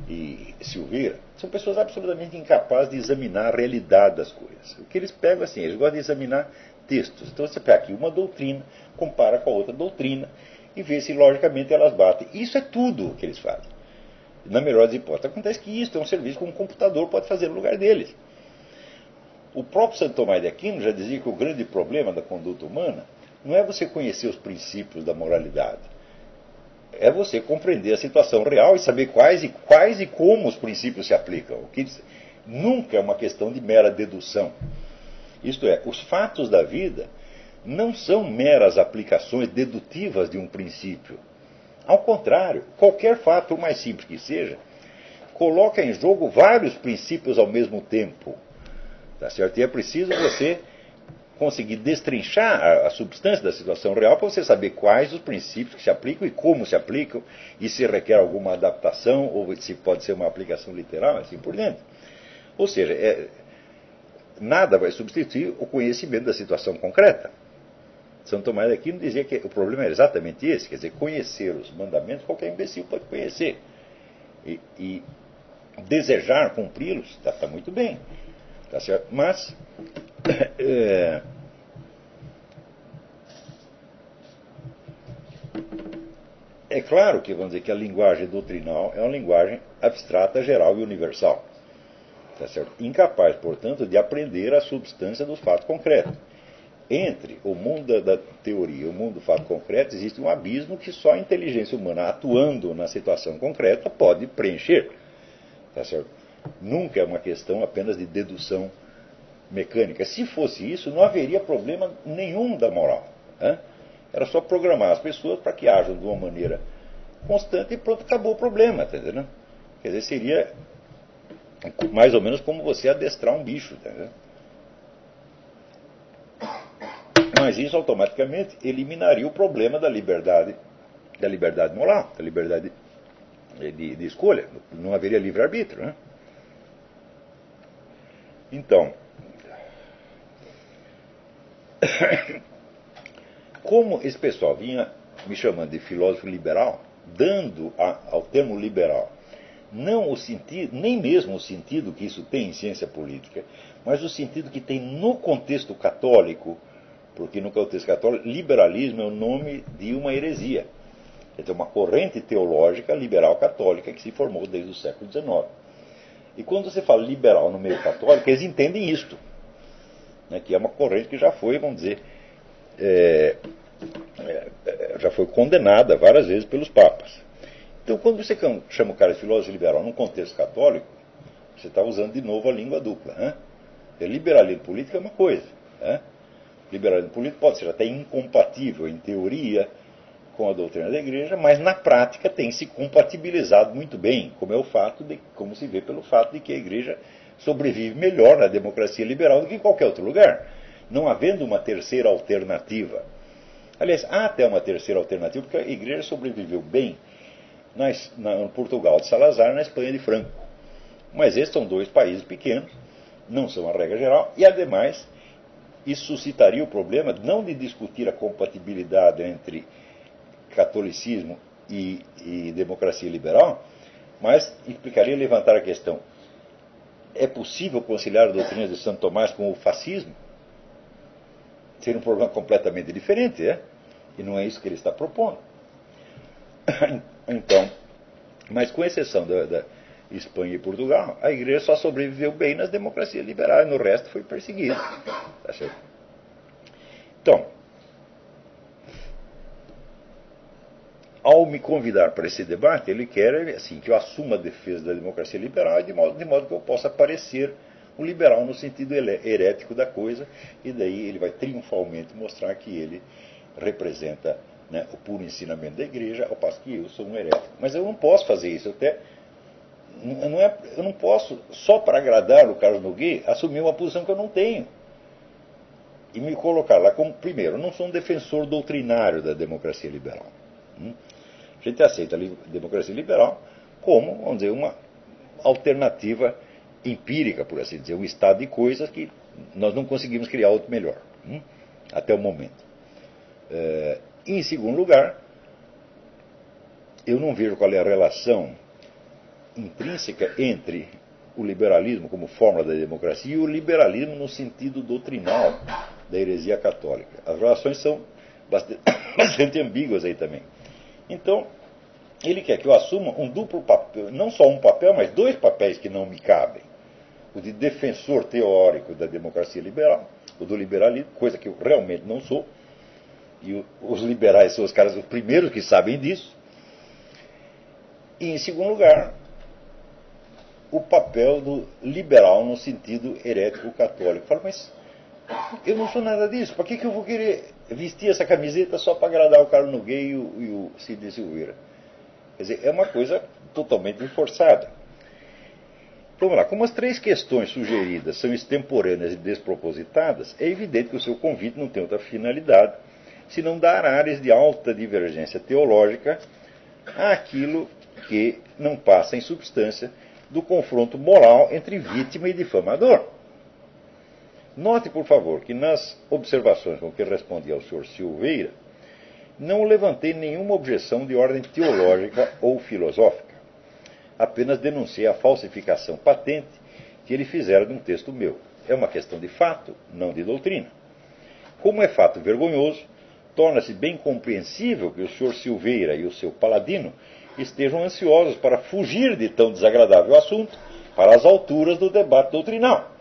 e Silveira, são pessoas absolutamente incapazes de examinar a realidade das coisas. O que eles pegam assim, eles gostam de examinar textos. Então você pega aqui uma doutrina, compara com a outra doutrina e vê se logicamente elas batem. Isso é tudo o que eles fazem. Na melhor das hipóteses, acontece que isso é um serviço que um computador pode fazer no lugar deles. O próprio Santo Tomás de Aquino já dizia que o grande problema da conduta humana não é você conhecer os princípios da moralidade. É você compreender a situação real e saber quais e como os princípios se aplicam. O que nunca é uma questão de mera dedução. Isto é, os fatos da vida não são meras aplicações dedutivas de um princípio. Ao contrário, qualquer fato, por mais simples que seja, coloca em jogo vários princípios ao mesmo tempo. Tá certo? E é preciso você conseguir destrinchar a substância da situação real para você saber quais os princípios que se aplicam e como se aplicam, e se requer alguma adaptação, ou se pode ser uma aplicação literal, assim por diante. Ou seja, nada vai substituir o conhecimento da situação concreta. São Tomás de Aquino dizia que o problema era exatamente esse, quer dizer, conhecer os mandamentos qualquer imbecil pode conhecer. E desejar cumpri-los, está muito bem. Tá certo? Mas é claro que, vamos dizer, que a linguagem doutrinal é uma linguagem abstrata, geral e universal. Tá certo? Incapaz, portanto, de aprender a substância dos fatos concretos. Entre o mundo da teoria e o mundo do fato concreto existe um abismo que só a inteligência humana, atuando na situação concreta, pode preencher. Tá certo? Nunca é uma questão apenas de dedução mecânica. Se fosse isso, não haveria problema nenhum da moral. Né? Era só programar as pessoas para que ajam de uma maneira constante e pronto, acabou o problema. Tá entendendo? Quer dizer, seria mais ou menos como você adestrar um bicho. Tá entendendo? Mas isso automaticamente eliminaria o problema da liberdade moral, da liberdade de escolha. Não haveria livre-arbítrio. Né? Então, como esse pessoal vinha me chamando de filósofo liberal, dando ao termo liberal não o sentido, nem mesmo o sentido que isso tem em ciência política, mas o sentido que tem no contexto católico, porque no contexto católico, liberalismo é o nome de uma heresia. Quer dizer, uma corrente teológica liberal católica que se formou desde o século XIX. E quando você fala liberal no meio católico, eles entendem isto, né, que é uma corrente que já foi, vamos dizer, já foi condenada várias vezes pelos papas. Então, quando você chama o cara de filósofo liberal num contexto católico, você está usando de novo a língua dupla. Né? Liberalismo político é uma coisa. Né? Liberalismo político pode ser até incompatível em teoria com a doutrina da igreja, mas na prática tem se compatibilizado muito bem, como se vê pelo fato de que a igreja sobrevive melhor na democracia liberal do que em qualquer outro lugar, não havendo uma terceira alternativa. Aliás, há até uma terceira alternativa, porque a igreja sobreviveu bem no Portugal de Salazar e na Espanha de Franco. Mas esses são dois países pequenos, não são a regra geral, e ademais isso suscitaria o problema não de discutir a compatibilidade entre catolicismo e democracia liberal, mas implicaria levantar a questão: é possível conciliar a doutrina de Santo Tomás com o fascismo? Seria um problema completamente diferente, e não é isso que ele está propondo. Então, mas com exceção da Espanha e Portugal, a igreja só sobreviveu bem nas democracias liberais, no resto foi perseguida. Tá certo? Então, ao me convidar para esse debate, ele quer assim, que eu assuma a defesa da democracia liberal de modo que eu possa parecer um liberal no sentido herético da coisa, e daí ele vai triunfalmente mostrar que ele representa, né, o puro ensinamento da igreja, ao passo que eu sou um herético. Mas eu não posso fazer isso, eu não posso, só para agradar o Carlos Nogueira, assumir uma posição que eu não tenho. E me colocar lá como, primeiro, eu não sou um defensor doutrinário da democracia liberal. A gente aceita a democracia liberal como, vamos dizer, uma alternativa empírica, por assim dizer, um estado de coisas que nós não conseguimos criar outro melhor, até o momento. Em segundo lugar, eu não vejo qual é a relação intrínseca entre o liberalismo como fórmula da democracia e o liberalismo no sentido doutrinal da heresia católica. As relações são bastante ambíguas aí também. Então, ele quer que eu assuma um duplo papel, não só um papel, mas dois papéis que não me cabem. O de defensor teórico da democracia liberal, o do liberalismo, coisa que eu realmente não sou. E os liberais são os caras os primeiros que sabem disso. E, em segundo lugar, o papel do liberal no sentido herético católico. Eu falo, mas eu não sou nada disso. Para que eu vou querer vestir essa camiseta só para agradar o Carlos Nogueira e o Sidney Silveira? Quer dizer, é uma coisa totalmente forçada. Vamos lá, como as três questões sugeridas são extemporâneas e despropositadas, é evidente que o seu convite não tem outra finalidade senão dar áreas de alta divergência teológica àquilo que não passa em substância do confronto moral entre vítima e difamador. Note, por favor, que nas observações com que respondi ao Sr. Silveira, não levantei nenhuma objeção de ordem teológica ou filosófica. Apenas denunciei a falsificação patente que ele fizera de um texto meu. É uma questão de fato, não de doutrina. Como é fato vergonhoso, torna-se bem compreensível que o Sr. Silveira e o seu paladino estejam ansiosos para fugir de tão desagradável assunto para as alturas do debate doutrinal.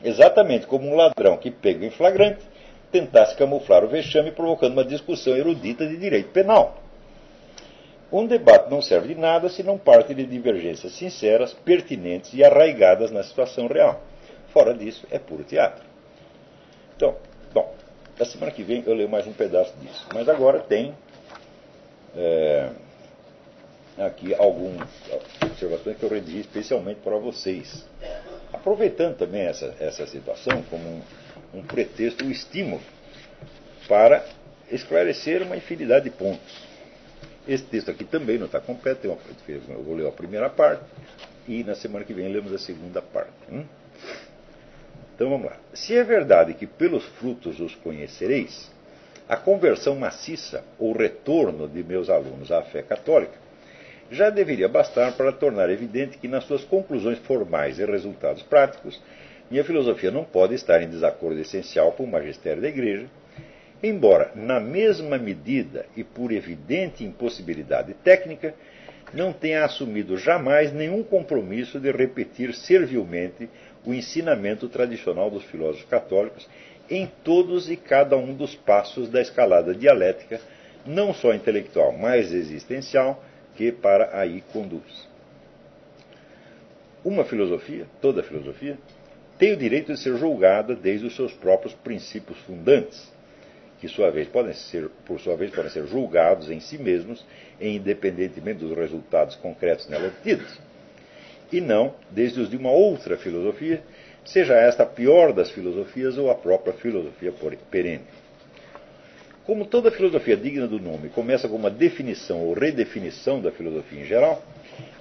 Exatamente como um ladrão que, pego em flagrante, tentasse camuflar o vexame provocando uma discussão erudita de direito penal. Um debate não serve de nada se não parte de divergências sinceras, pertinentes e arraigadas na situação real. Fora disso, é puro teatro. Então, bom, na semana que vem eu leio mais um pedaço disso. Mas agora tem aqui algumas observações que eu redigi especialmente para vocês. Aproveitando também essa situação como um pretexto, um estímulo para esclarecer uma infinidade de pontos. Esse texto aqui também não está completo, eu vou ler a primeira parte e na semana que vem lemos a segunda parte. Então vamos lá. Se é verdade que pelos frutos os conhecereis, a conversão maciça ou retorno de meus alunos à fé católica já deveria bastar para tornar evidente que, nas suas conclusões formais e resultados práticos, minha filosofia não pode estar em desacordo essencial com o magistério da Igreja, embora, na mesma medida e por evidente impossibilidade técnica, não tenha assumido jamais nenhum compromisso de repetir servilmente o ensinamento tradicional dos filósofos católicos em todos e cada um dos passos da escalada dialética, não só intelectual, mas existencial, que para aí conduz. Uma filosofia, toda filosofia, tem o direito de ser julgada desde os seus próprios princípios fundantes, que por sua vez podem ser julgados em si mesmos, independentemente dos resultados concretos nela obtidos, e não desde os de uma outra filosofia, seja esta a pior das filosofias ou a própria filosofia perene. Como toda filosofia digna do nome começa com uma definição ou redefinição da filosofia em geral,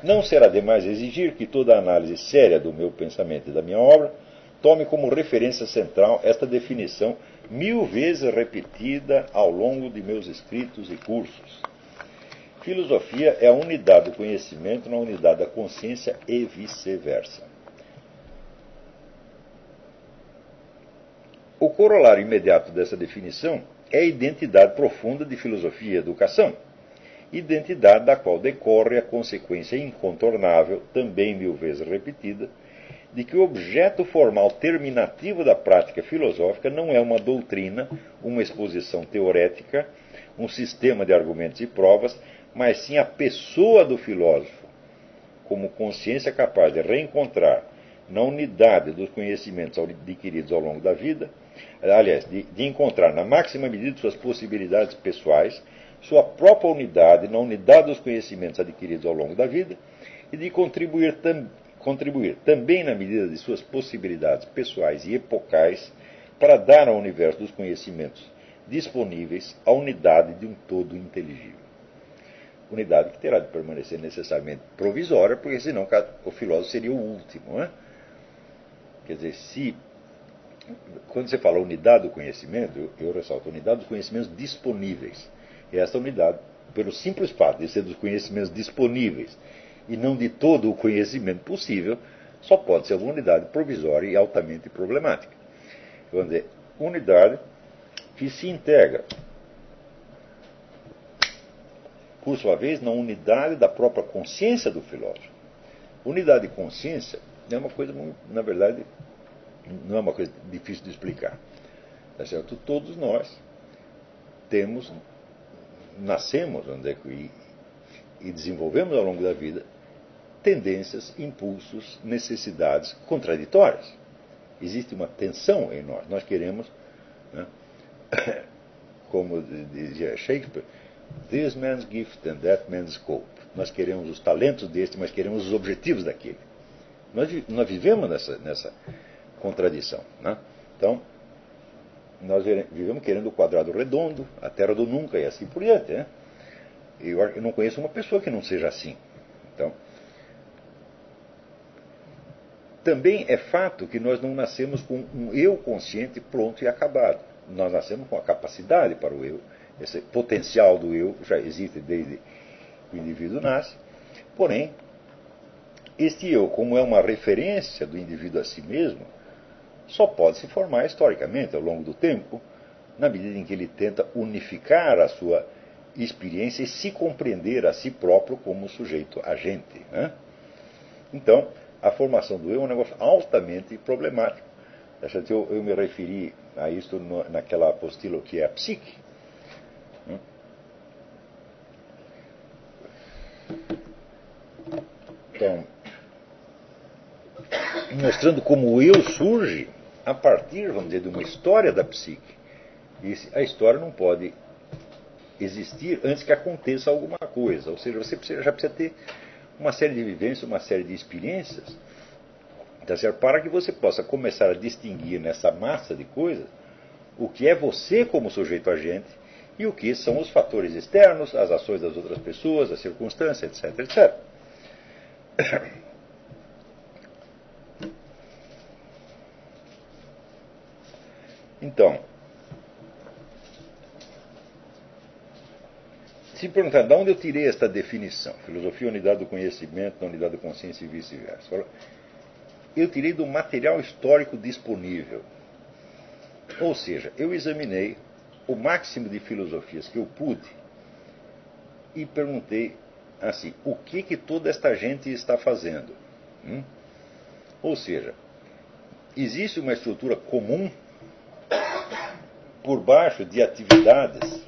não será demais exigir que toda análise séria do meu pensamento e da minha obra tome como referência central esta definição 1000 vezes repetida ao longo de meus escritos e cursos. Filosofia é a unidade do conhecimento na unidade da consciência e vice-versa. O corolário imediato dessa definição é a identidade profunda de filosofia e educação, identidade da qual decorre a consequência incontornável, também 1000 vezes repetida, de que o objeto formal terminativo da prática filosófica não é uma doutrina, uma exposição teorética, um sistema de argumentos e provas, mas sim a pessoa do filósofo, como consciência capaz de reencontrar na unidade dos conhecimentos adquiridos ao longo da vida, aliás, de encontrar na máxima medida suas possibilidades pessoais, sua própria unidade na unidade dos conhecimentos adquiridos ao longo da vida, e de contribuir também na medida de suas possibilidades pessoais e epocais para dar ao universo dos conhecimentos disponíveis a unidade de um todo inteligível. Unidade que terá de permanecer necessariamente provisória, porque senão o filósofo seria o último. Não é? Quer dizer, quando você fala unidade do conhecimento, eu ressalto a unidade dos conhecimentos disponíveis. E essa unidade, pelo simples fato de ser dos conhecimentos disponíveis e não de todo o conhecimento possível, só pode ser uma unidade provisória e altamente problemática. Vamos dizer, unidade que se integra, por sua vez, na unidade da própria consciência do filósofo. Unidade de consciência é uma coisa, na verdade, não é uma coisa difícil de explicar. Tá certo? Todos nós nascemos, vamos dizer, e desenvolvemos ao longo da vida tendências, impulsos, necessidades contraditórias. Existe uma tensão em nós. Nós queremos, né, como dizia Shakespeare, this man's gift and that man's scope. Nós queremos os talentos deste, mas queremos os objetivos daquele. Nós vivemos nessa contradição. Né? Então, nós vivemos querendo o quadrado redondo, a terra do nunca e assim por diante. Né? Eu não conheço uma pessoa que não seja assim. Então, também é fato que nós não nascemos com um eu consciente pronto e acabado. Nós nascemos com a capacidade para o eu. Esse potencial do eu já existe desde que o indivíduo nasce. Porém, este eu, como é uma referência do indivíduo a si mesmo, só pode se formar historicamente, ao longo do tempo, na medida em que ele tenta unificar a sua experiência e se compreender a si próprio como sujeito agente. Né? Então, a formação do eu é um negócio altamente problemático. Eu me referi a isso naquela apostila que é a psique. Então, mostrando como o eu surge a partir, vamos dizer, de uma história da psique. E a história não pode existir antes que aconteça alguma coisa. Ou seja, você já precisa ter uma série de vivências, uma série de experiências, tá certo? Para que você possa começar a distinguir nessa massa de coisas o que é você como sujeito agente e o que são os fatores externos, as ações das outras pessoas, as circunstâncias, etc, etc. Então, se perguntar de onde eu tirei esta definição, filosofia, unidade do conhecimento, unidade da consciência e vice-versa, eu tirei do material histórico disponível. Ou seja, eu examinei o máximo de filosofias que eu pude e perguntei assim, o que toda esta gente está fazendo? Ou seja, existe uma estrutura comum por baixo de atividades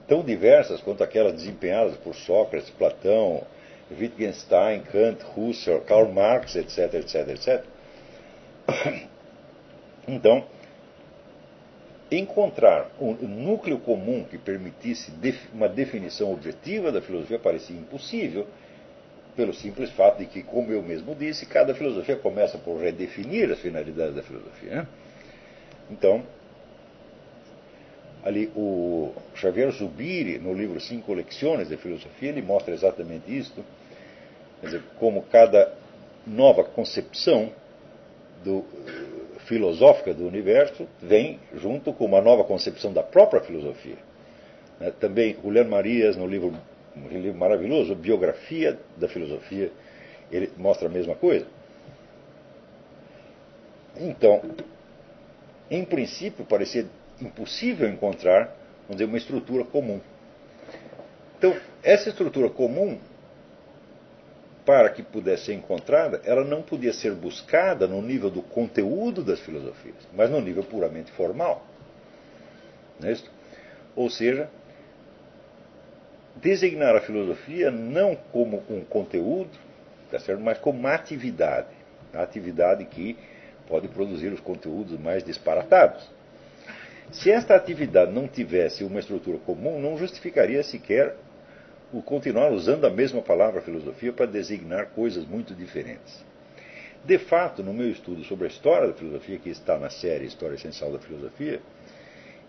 tão diversas quanto aquelas desempenhadas por Sócrates, Platão, Wittgenstein, Kant, Husserl, Karl Marx, etc, etc, etc. Então, encontrar um núcleo comum que permitisse uma definição objetiva da filosofia parecia impossível, pelo simples fato de que, como eu mesmo disse, cada filosofia começa por redefinir as finalidades da filosofia, né? Então, ali o Xavier Zubiri, no livro Cinco Lecciones de Filosofia, ele mostra exatamente isto, quer dizer, como cada nova concepção filosófica do universo vem junto com uma nova concepção da própria filosofia. Também Julián Marías, no livro, um livro maravilhoso, Biografia da Filosofia, ele mostra a mesma coisa. Então, em princípio, parecia impossível encontrar, vamos dizer, uma estrutura comum. Então, essa estrutura comum, para que pudesse ser encontrada, ela não podia ser buscada no nível do conteúdo das filosofias, mas no nível puramente formal. Não é isso? Ou seja, designar a filosofia não como um conteúdo, tá certo? Mas como uma atividade. A atividade que pode produzir os conteúdos mais disparatados. Se esta atividade não tivesse uma estrutura comum, não justificaria sequer o continuar usando a mesma palavra filosofia para designar coisas muito diferentes. De fato, no meu estudo sobre a história da filosofia, que está na série História Essencial da Filosofia,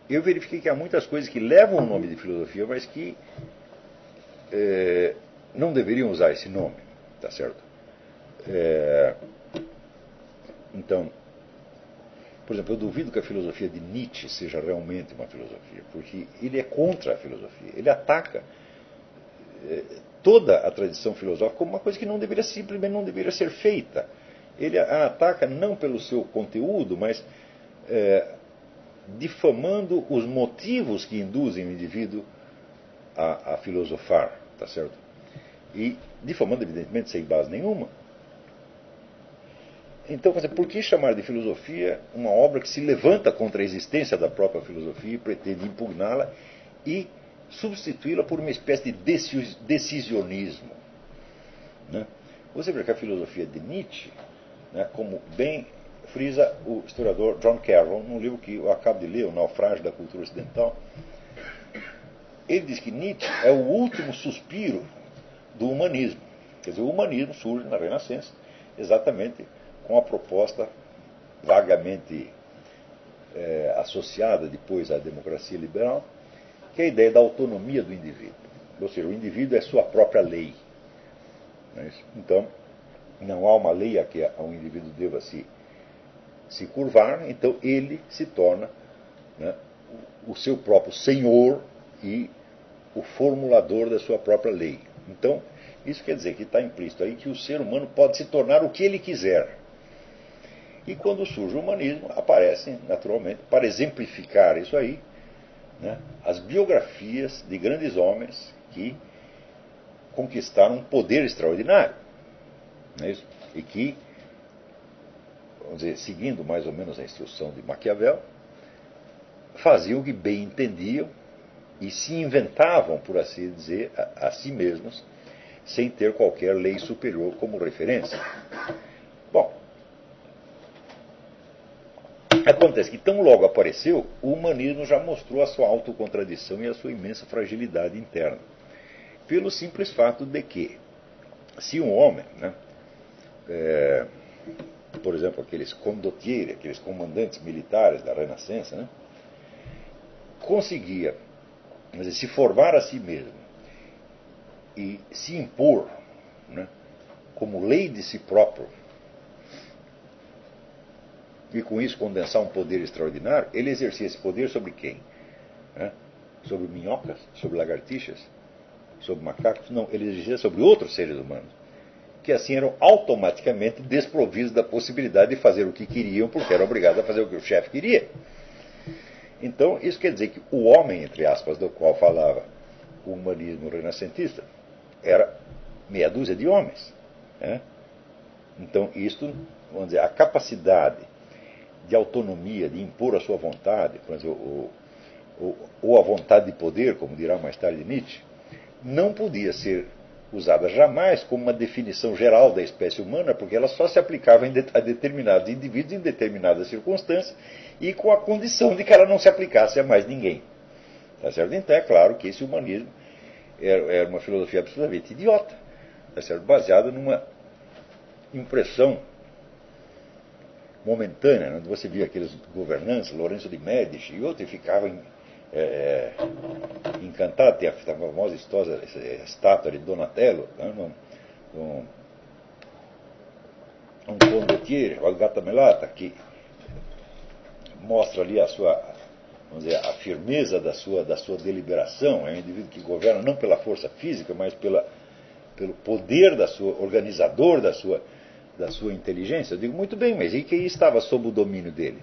eu verifiquei que há muitas coisas que levam o nome de filosofia, mas que não deveriam usar esse nome, tá certo? Então, por exemplo, eu duvido que a filosofia de Nietzsche seja realmente uma filosofia, porque ele é contra a filosofia, ele ataca toda a tradição filosófica como uma coisa que simplesmente não deveria ser feita. Ele a ataca não pelo seu conteúdo, mas difamando os motivos que induzem o indivíduo a filosofar, tá certo? E difamando, evidentemente, sem base nenhuma. Então, por que chamar de filosofia uma obra que se levanta contra a existência da própria filosofia e pretende impugná-la e substituí-la por uma espécie de decisionismo? Né? Você vê que a filosofia de Nietzsche, né, como bem frisa o historiador John Carroll, num livro que eu acabo de ler, O Naufrágio da Cultura Ocidental, ele diz que Nietzsche é o último suspiro do humanismo. Quer dizer, o humanismo surge na Renascença exatamente com a proposta vagamente associada depois à democracia liberal, que é a ideia da autonomia do indivíduo. Ou seja, o indivíduo é sua própria lei. Não é isso? Então, não há uma lei a que um indivíduo deva se curvar, então ele se torna, né, o seu próprio senhor e o formulador da sua própria lei. Então, isso quer dizer que está implícito aí que o ser humano pode se tornar o que ele quiser. E quando surge o humanismo, aparecem, naturalmente, para exemplificar isso aí, né, as biografias de grandes homens que conquistaram um poder extraordinário. Não é isso? E que, vamos dizer, seguindo mais ou menos a instrução de Maquiavel, faziam o que bem entendiam e se inventavam, por assim dizer, a si mesmos, sem ter qualquer lei superior como referência. Bom, acontece que tão logo apareceu, o humanismo já mostrou a sua autocontradição e a sua imensa fragilidade interna. Pelo simples fato de que, se um homem, né, por exemplo, aqueles condottieri, aqueles comandantes militares da Renascença, né, conseguia, quer dizer, se formar a si mesmo e se impor, né, como lei de si próprio, e com isso condensar um poder extraordinário, ele exercia esse poder sobre quem? Né? sobre minhocas, sobre lagartixas, sobre macacos. Não, ele exigia sobre outros seres humanos, que assim eram automaticamente desprovidos da possibilidade de fazer o que queriam, porque eram obrigados a fazer o que o chefe queria. Então, isso quer dizer que o homem, entre aspas, do qual falava o humanismo renascentista, era meia dúzia de homens. Né? Então, isto, vamos dizer, a capacidade de autonomia, de impor a sua vontade, por exemplo, ou a vontade de poder, como dirá mais tarde Nietzsche, não podia ser usada jamais como uma definição geral da espécie humana, porque ela só se aplicava a determinados indivíduos em determinadas circunstâncias e com a condição de que ela não se aplicasse a mais ninguém. Tá certo? Então é claro que esse humanismo era uma filosofia absolutamente idiota, tá certo? Baseada numa impressão momentânea, onde você via aqueles governantes, Lourenço de Médici e outros, e ficavam encantados. Tem a famosa estátua de Donatello, né, um condottiere, o Gattamelata, que mostra ali a sua, vamos dizer, a firmeza da sua deliberação. É um indivíduo que governa não pela força física, mas pelo poder organizador da sua inteligência. Eu digo, muito bem, mas e quem estava sob o domínio dele?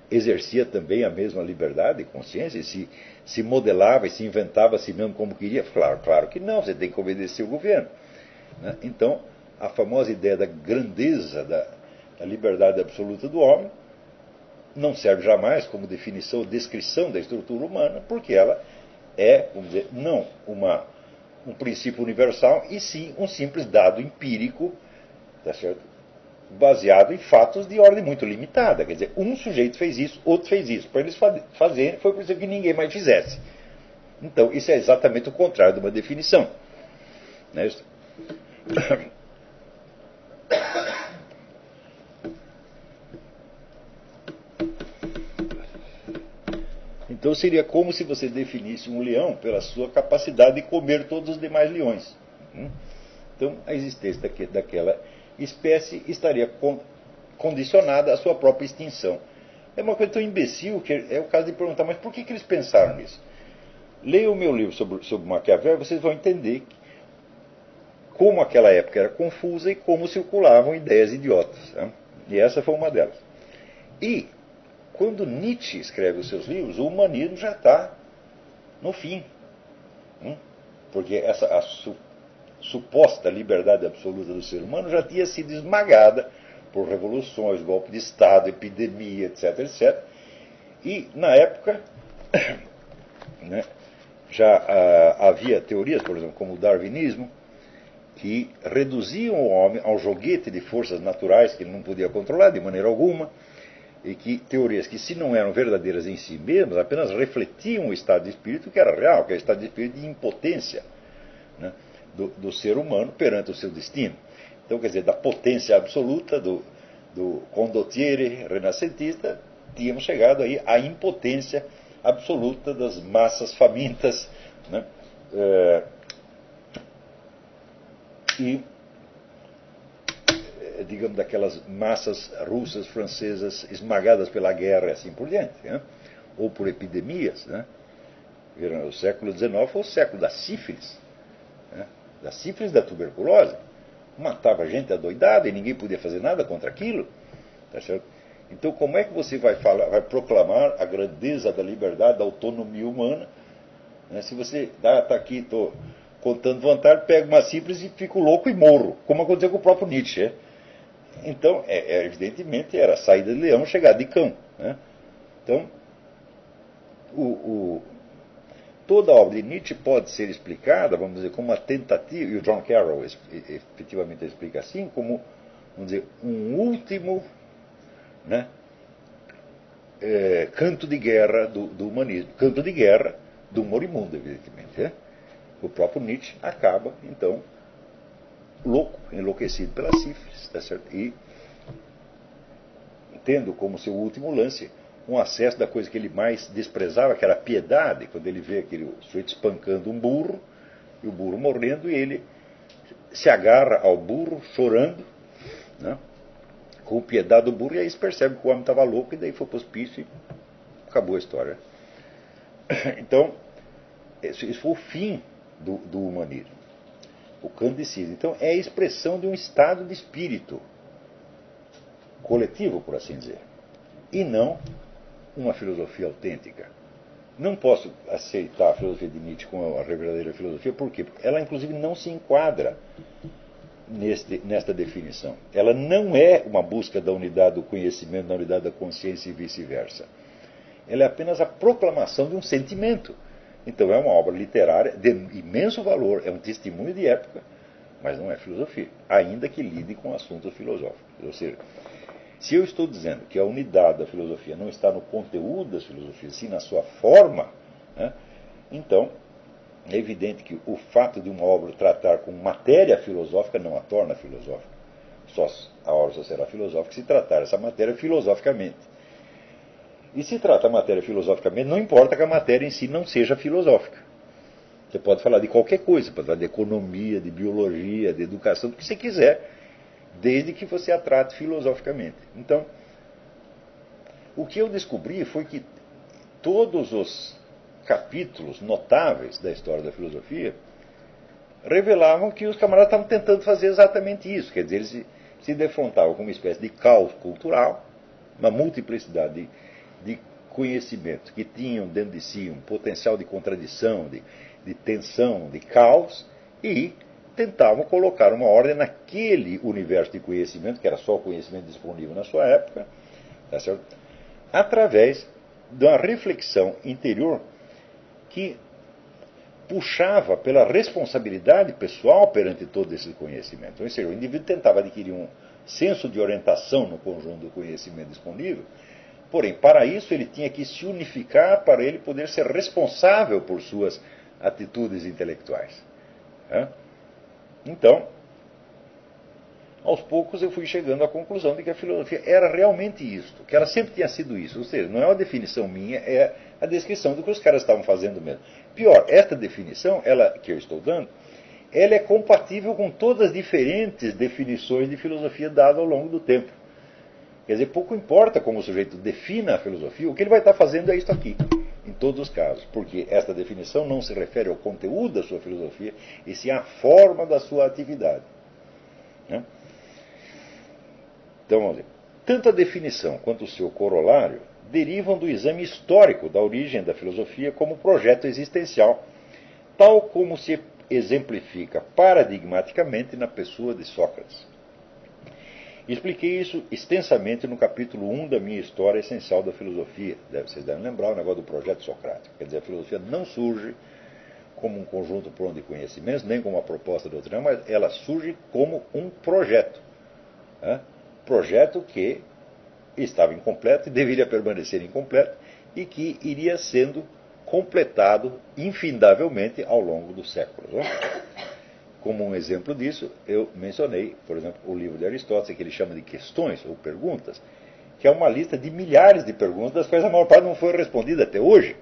Exercia também a mesma liberdade e consciência? E se modelava e se inventava a si mesmo como queria? Claro que não, você tem que obedecer o governo. Né? Então, a famosa ideia da grandeza, da liberdade absoluta do homem, não serve jamais como definição ou descrição da estrutura humana, porque ela é, vamos dizer, não um princípio universal, e sim um simples dado empírico, tá certo? Baseado em fatos de ordem muito limitada. Quer dizer, um sujeito fez isso, outro fez isso. Para eles fazerem, foi preciso que ninguém mais fizesse. Então, isso é exatamente o contrário de uma definição. Não é isso? Então seria como se você definisse um leão pela sua capacidade de comer todos os demais leões. Então a existência daquela espécie estaria condicionada à sua própria extinção. É uma coisa tão imbecil que é o caso de perguntar, mas por que eles pensaram nisso? Leiam o meu livro sobre Maquiavel e vocês vão entender como aquela época era confusa e como circulavam ideias idiotas. Né? E essa foi uma delas. E quando Nietzsche escreve os seus livros, o humanismo já está no fim. Porque a suposta liberdade absoluta do ser humano já tinha sido esmagada por revoluções, golpe de Estado, epidemia, etc, etc. E, na época, né, já havia teorias, por exemplo, como o darwinismo, que reduziam o homem ao joguete de forças naturais que ele não podia controlar de maneira alguma, e que teorias que, se não eram verdadeiras em si mesmas, apenas refletiam o estado de espírito que era real, que é o estado de espírito de impotência, né, do ser humano perante o seu destino. Então, quer dizer, da potência absoluta do condottiere renascentista, tínhamos chegado aí à impotência absoluta das massas famintas, né, digamos, daquelas massas russas, francesas, esmagadas pela guerra e assim por diante, né? Ou por epidemias. Né? O século XIX foi o século da sífilis, né? Da sífilis, da tuberculose. Matava gente adoidada e ninguém podia fazer nada contra aquilo. Tá certo? Então, como é que você vai proclamar a grandeza da liberdade, da autonomia humana, né? Se você está aqui, estou contando vantagem, pego uma sífilis e fico louco e morro, como aconteceu com o próprio Nietzsche. Então, evidentemente, era saída de leão, chegar de cão. Né? Então, toda a obra de Nietzsche pode ser explicada, vamos dizer, como uma tentativa, e o John Carroll efetivamente explica assim, como, vamos dizer, um último, né, canto de guerra do humanismo, canto de guerra do morimundo, evidentemente. Né? O próprio Nietzsche acaba, então, louco, enlouquecido pela sífilis, tá certo? E tendo como seu último lance um acesso da coisa que ele mais desprezava, que era a piedade, quando ele vê aquele sujeito espancando um burro, e o burro morrendo, e ele se agarra ao burro, chorando, né, com piedade do burro, e aí se percebe que o homem estava louco, e daí foi para o hospício e acabou a história. Então, isso foi o fim do humanismo. O Kant decide. Então, é a expressão de um estado de espírito coletivo, por assim dizer, e não uma filosofia autêntica. Não posso aceitar a filosofia de Nietzsche como a verdadeira filosofia, por quê? Porque ela, inclusive, não se enquadra nesta definição. Ela não é uma busca da unidade do conhecimento, da unidade da consciência e vice-versa. Ela é apenas a proclamação de um sentimento. Então é uma obra literária de imenso valor, é um testemunho de época, mas não é filosofia, ainda que lide com assuntos filosóficos. Ou seja, se eu estou dizendo que a unidade da filosofia não está no conteúdo das filosofias, sim na sua forma, né, então é evidente que o fato de uma obra tratar com matéria filosófica não a torna filosófica. Só a obra só será filosófica se tratar essa matéria filosoficamente. E se trata a matéria filosoficamente, não importa que a matéria em si não seja filosófica. Você pode falar de qualquer coisa, pode falar de economia, de biologia, de educação, do que você quiser, desde que você a trate filosoficamente. Então, o que eu descobri foi que todos os capítulos notáveis da história da filosofia revelavam que os camaradas estavam tentando fazer exatamente isso. Quer dizer, eles se defrontavam com uma espécie de caos cultural, uma multiplicidade de conhecimentos que tinham dentro de si um potencial de contradição, de tensão, de caos, e tentavam colocar uma ordem naquele universo de conhecimento, que era só o conhecimento disponível na sua época, tá certo? Através de uma reflexão interior que puxava pela responsabilidade pessoal perante todo esse conhecimento. Ou seja, o indivíduo tentava adquirir um senso de orientação no conjunto do conhecimento disponível, porém, para isso ele tinha que se unificar para ele poder ser responsável por suas atitudes intelectuais. Então, aos poucos eu fui chegando à conclusão de que a filosofia era realmente isto, que ela sempre tinha sido isso. Ou seja, não é uma definição minha, é a descrição do que os caras estavam fazendo mesmo. Pior, esta definição, que eu estou dando, ela é compatível com todas as diferentes definições de filosofia dadas ao longo do tempo. Quer dizer, pouco importa como o sujeito defina a filosofia, o que ele vai estar fazendo é isto aqui, em todos os casos, porque esta definição não se refere ao conteúdo da sua filosofia, e sim à forma da sua atividade. Né? Então, vamos ver. Tanto a definição quanto o seu corolário derivam do exame histórico da origem da filosofia como projeto existencial, tal como se exemplifica paradigmaticamente na pessoa de Sócrates. Expliquei isso extensamente no capítulo 1 da minha História Essencial da Filosofia. Vocês devem lembrar o negócio do projeto socrático. Quer dizer, a filosofia não surge como um conjunto pronto de conhecimentos, nem como uma proposta doutrinária, mas ela surge como um projeto. Projeto que estava incompleto e deveria permanecer incompleto e que iria sendo completado infindavelmente ao longo dos séculos. Como um exemplo disso, eu mencionei, por exemplo, o livro de Aristóteles, que ele chama de questões ou perguntas, que é uma lista de milhares de perguntas, das quais a maior parte não foi respondida até hoje.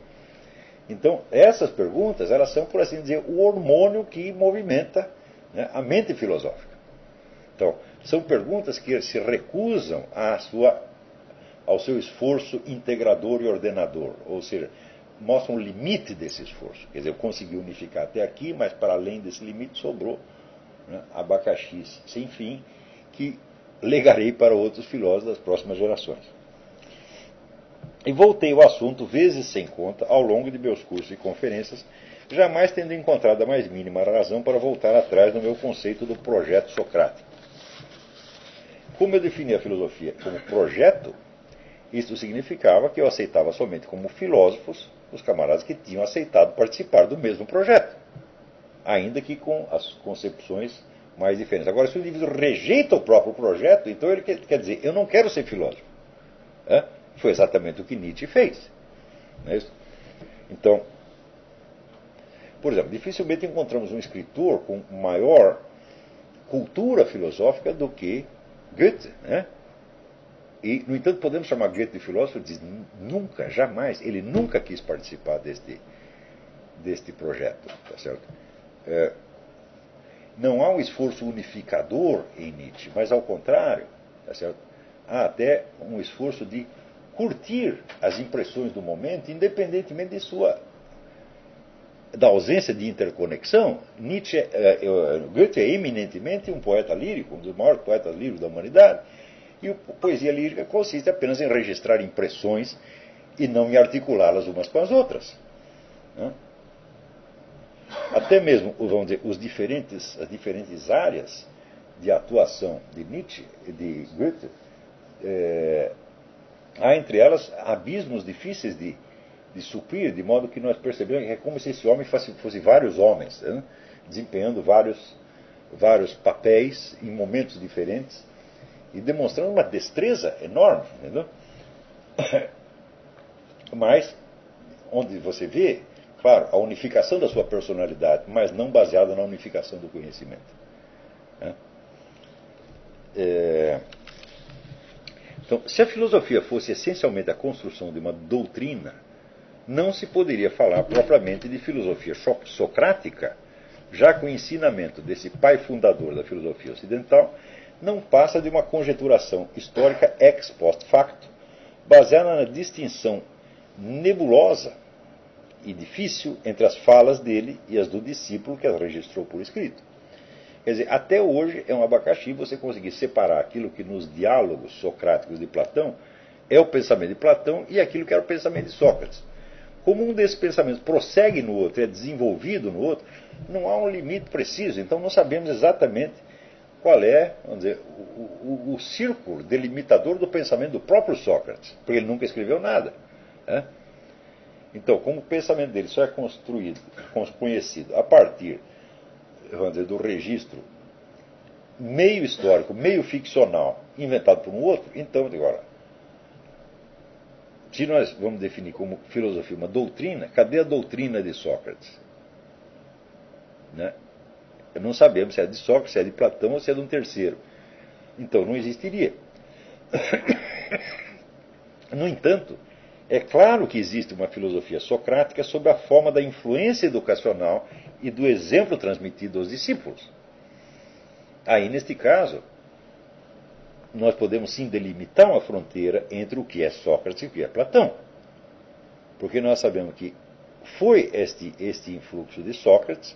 Então, essas perguntas, elas são, por assim dizer, o hormônio que movimenta, né, a mente filosófica. Então, são perguntas que se recusam ao seu esforço integrador e ordenador, ou seja, mostram o limite desse esforço. Quer dizer, eu consegui unificar até aqui, mas para além desse limite sobrou, né, abacaxis sem fim, que legarei para outros filósofos das próximas gerações. E voltei ao assunto vezes sem conta ao longo de meus cursos e conferências, jamais tendo encontrado a mais mínima razão para voltar atrás no meu conceito do projeto socrático. Como eu defini a filosofia como projeto, isso significava que eu aceitava somente como filósofos os camaradas que tinham aceitado participar do mesmo projeto, ainda que com as concepções mais diferentes. Agora, se o indivíduo rejeita o próprio projeto, então ele quer dizer, eu não quero ser filósofo. Foi exatamente o que Nietzsche fez. Não é isso? Então, por exemplo, dificilmente encontramos um escritor com maior cultura filosófica do que Goethe, né? E, no entanto, podemos chamar Goethe de filósofo? Diz, nunca, jamais, ele nunca quis participar deste projeto, tá certo? Não há um esforço unificador em Nietzsche, mas ao contrário, tá certo? Há até um esforço de curtir as impressões do momento, independentemente de sua da ausência de interconexão, Goethe é eminentemente um poeta lírico, um dos maiores poetas líricos da humanidade, e a poesia lírica consiste apenas em registrar impressões e não em articulá-las umas com as outras. Né? Até mesmo, vamos dizer, as diferentes áreas de atuação de Nietzsche e de Goethe, há entre elas abismos difíceis de suprir, de modo que nós percebemos que é como se esse homem fosse vários homens, né? Desempenhando vários papéis em momentos diferentes e demonstrando uma destreza enorme, entendeu? Mas, onde você vê, claro, a unificação da sua personalidade, mas não baseada na unificação do conhecimento. Né? Então, se a filosofia fosse essencialmente a construção de uma doutrina, não se poderia falar propriamente de filosofia socrática, já que o ensinamento desse pai fundador da filosofia ocidental não passa de uma conjeturação histórica ex post facto, baseada na distinção nebulosa e difícil entre as falas dele e as do discípulo que as registrou por escrito. Quer dizer, até hoje é um abacaxi você conseguir separar aquilo que nos diálogos socráticos de Platão é o pensamento de Platão e aquilo que era o pensamento de Sócrates. Como um desses pensamentos prossegue no outro, é desenvolvido no outro, não há um limite preciso, então não sabemos exatamente qual é, vamos dizer, o círculo delimitador do pensamento do próprio Sócrates, porque ele nunca escreveu nada. Né? Então, como o pensamento dele só é conhecido a partir, vamos dizer, do registro meio histórico, meio ficcional, inventado por um outro, então, agora, se nós vamos definir como filosofia uma doutrina, cadê a doutrina de Sócrates? Né? Não sabemos se é de Sócrates, se é de Platão ou se é de um terceiro. Então não existiria. No entanto, é claro que existe uma filosofia socrática sob a forma da influência educacional e do exemplo transmitido aos discípulos. Aí, neste caso, nós podemos sim delimitar uma fronteira entre o que é Sócrates e o que é Platão. Porque nós sabemos que foi este influxo de Sócrates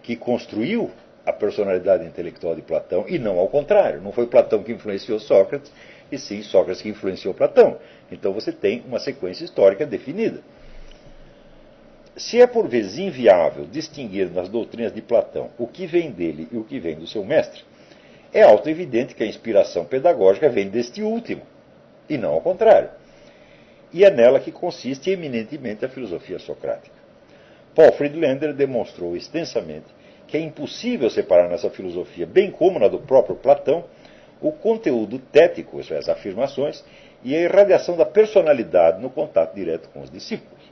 que construiu a personalidade intelectual de Platão, e não ao contrário. Não foi Platão que influenciou Sócrates, e sim Sócrates que influenciou Platão. Então você tem uma sequência histórica definida. Se é por vezes inviável distinguir nas doutrinas de Platão o que vem dele e o que vem do seu mestre, é autoevidente que a inspiração pedagógica vem deste último, e não ao contrário. E é nela que consiste eminentemente a filosofia socrática. Paul Friedlander demonstrou extensamente que é impossível separar nessa filosofia, bem como na do próprio Platão, o conteúdo tético, isso é, as afirmações, e a irradiação da personalidade no contato direto com os discípulos.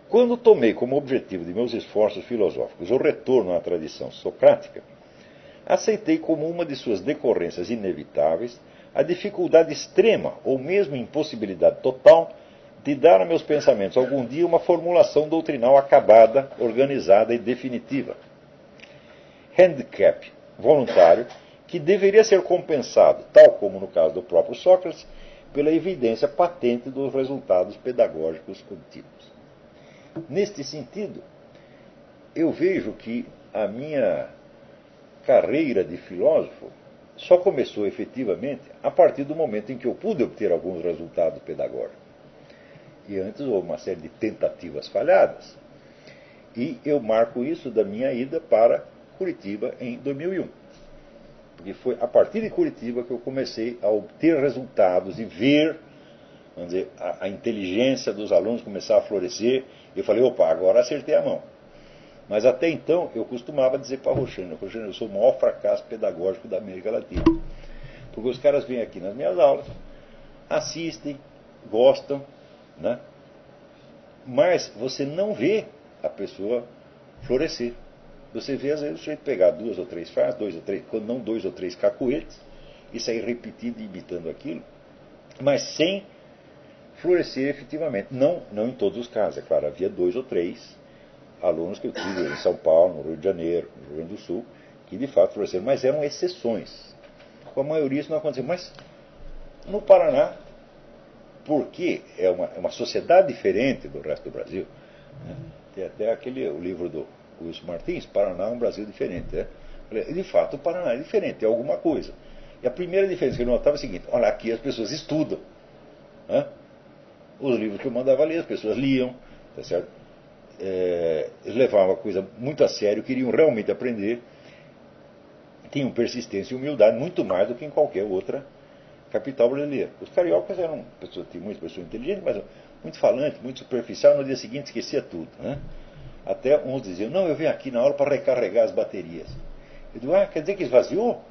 Quando tomei como objetivo de meus esforços filosóficos o retorno à tradição socrática, aceitei como uma de suas decorrências inevitáveis a dificuldade extrema, ou mesmo impossibilidade total, de dar a meus pensamentos algum dia uma formulação doutrinal acabada, organizada e definitiva. Handicap voluntário que deveria ser compensado, tal como no caso do próprio Sócrates, pela evidência patente dos resultados pedagógicos obtidos. Neste sentido, eu vejo que a minha carreira de filósofo só começou efetivamente a partir do momento em que eu pude obter alguns resultados pedagógicos. E antes houve uma série de tentativas falhadas. E eu marco isso da minha ida para Curitiba em 2001. Porque foi a partir de Curitiba que eu comecei a obter resultados e ver, vamos dizer, a inteligência dos alunos começar a florescer. Eu falei, opa, agora acertei a mão. Mas até então eu costumava dizer para a Roxana, eu sou o maior fracasso pedagógico da América Latina. Porque os caras vêm aqui nas minhas aulas, assistem, gostam, né? Mas você não vê a pessoa florescer. Você vê, às vezes, o sujeito pegar 2 ou 3 frases, 2 ou 3, quando não 2 ou 3 cacuetes, e sair repetindo e imitando aquilo, mas sem florescer efetivamente. Não em todos os casos, é claro, havia 2 ou 3 alunos que eu tive em São Paulo, no Rio de Janeiro, no Rio Grande do Sul, que de fato floresceram, mas eram exceções. Com a maioria isso não aconteceu. Mas no Paraná, porque é uma sociedade diferente do resto do Brasil, né? Tem até o livro do Wilson Martins, Paraná é um Brasil diferente. Né? De fato, o Paraná é diferente, é alguma coisa. E a primeira diferença que eu notava é a seguinte: olha, aqui as pessoas estudam. Né? Os livros que eu mandava ler, as pessoas liam, tá certo? Eles levavam a coisa muito a sério, queriam realmente aprender, tinham persistência e humildade muito mais do que em qualquer outra capital brasileira. Os cariocas eram pessoas, tinham muitas pessoas inteligentes, mas muito falante, muito superficial. No dia seguinte esquecia tudo. Né? Até uns diziam: não, eu venho aqui na aula para recarregar as baterias. Eu digo: quer dizer que esvaziou?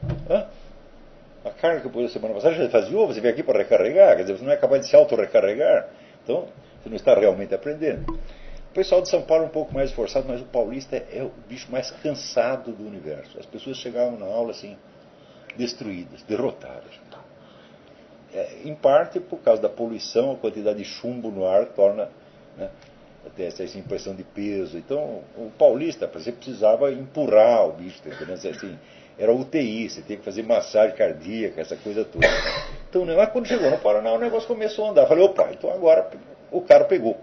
A carga que eu pus a semana passada já esvaziou? Você veio aqui para recarregar? Quer dizer, você não é capaz de se auto-recarregar? Então, você não está realmente aprendendo. O pessoal de São Paulo é um pouco mais esforçado, mas o paulista é o bicho mais cansado do universo. As pessoas chegavam na aula assim, destruídas, derrotadas. Em parte por causa da poluição, a quantidade de chumbo no ar torna, né, até essa impressão de peso. Então, o paulista, você precisava empurrar o bicho, entendeu? Assim, era UTI, você tinha que fazer massagem cardíaca, essa coisa toda. Então, mas quando chegou no Paraná, o negócio começou a andar. Eu falei: opa, então agora o cara pegou.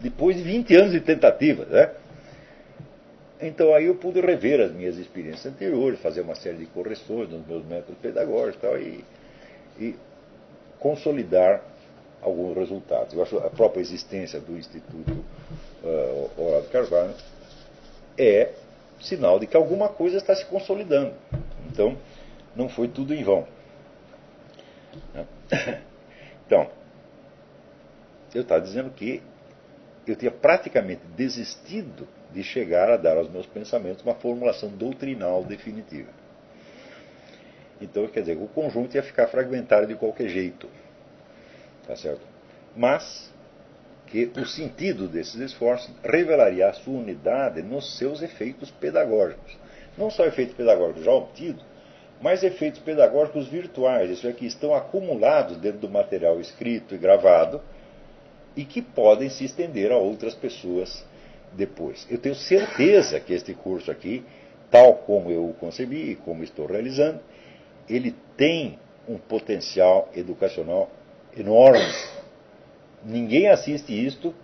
Depois de 20 anos de tentativa, né? Então aí eu pude rever as minhas experiências anteriores, fazer uma série de correções nos meus métodos pedagógicos e tal, e consolidar alguns resultados. Eu acho a própria existência do Instituto Olavo de Carvalho é sinal de que alguma coisa está se consolidando. Então, não foi tudo em vão. Então, eu estava dizendo que eu tinha praticamente desistido de chegar a dar aos meus pensamentos uma formulação doutrinal definitiva. Então, quer dizer, o conjunto ia ficar fragmentário de qualquer jeito. Tá certo? Mas que o sentido desses esforços revelaria a sua unidade nos seus efeitos pedagógicos. Não só efeitos pedagógicos já obtidos, mas efeitos pedagógicos virtuais, isso é, que estão acumulados dentro do material escrito e gravado e que podem se estender a outras pessoas depois. Eu tenho certeza que este curso aqui, tal como eu o concebi e como estou realizando, ele tem um potencial educacional enorme. Ninguém assiste isto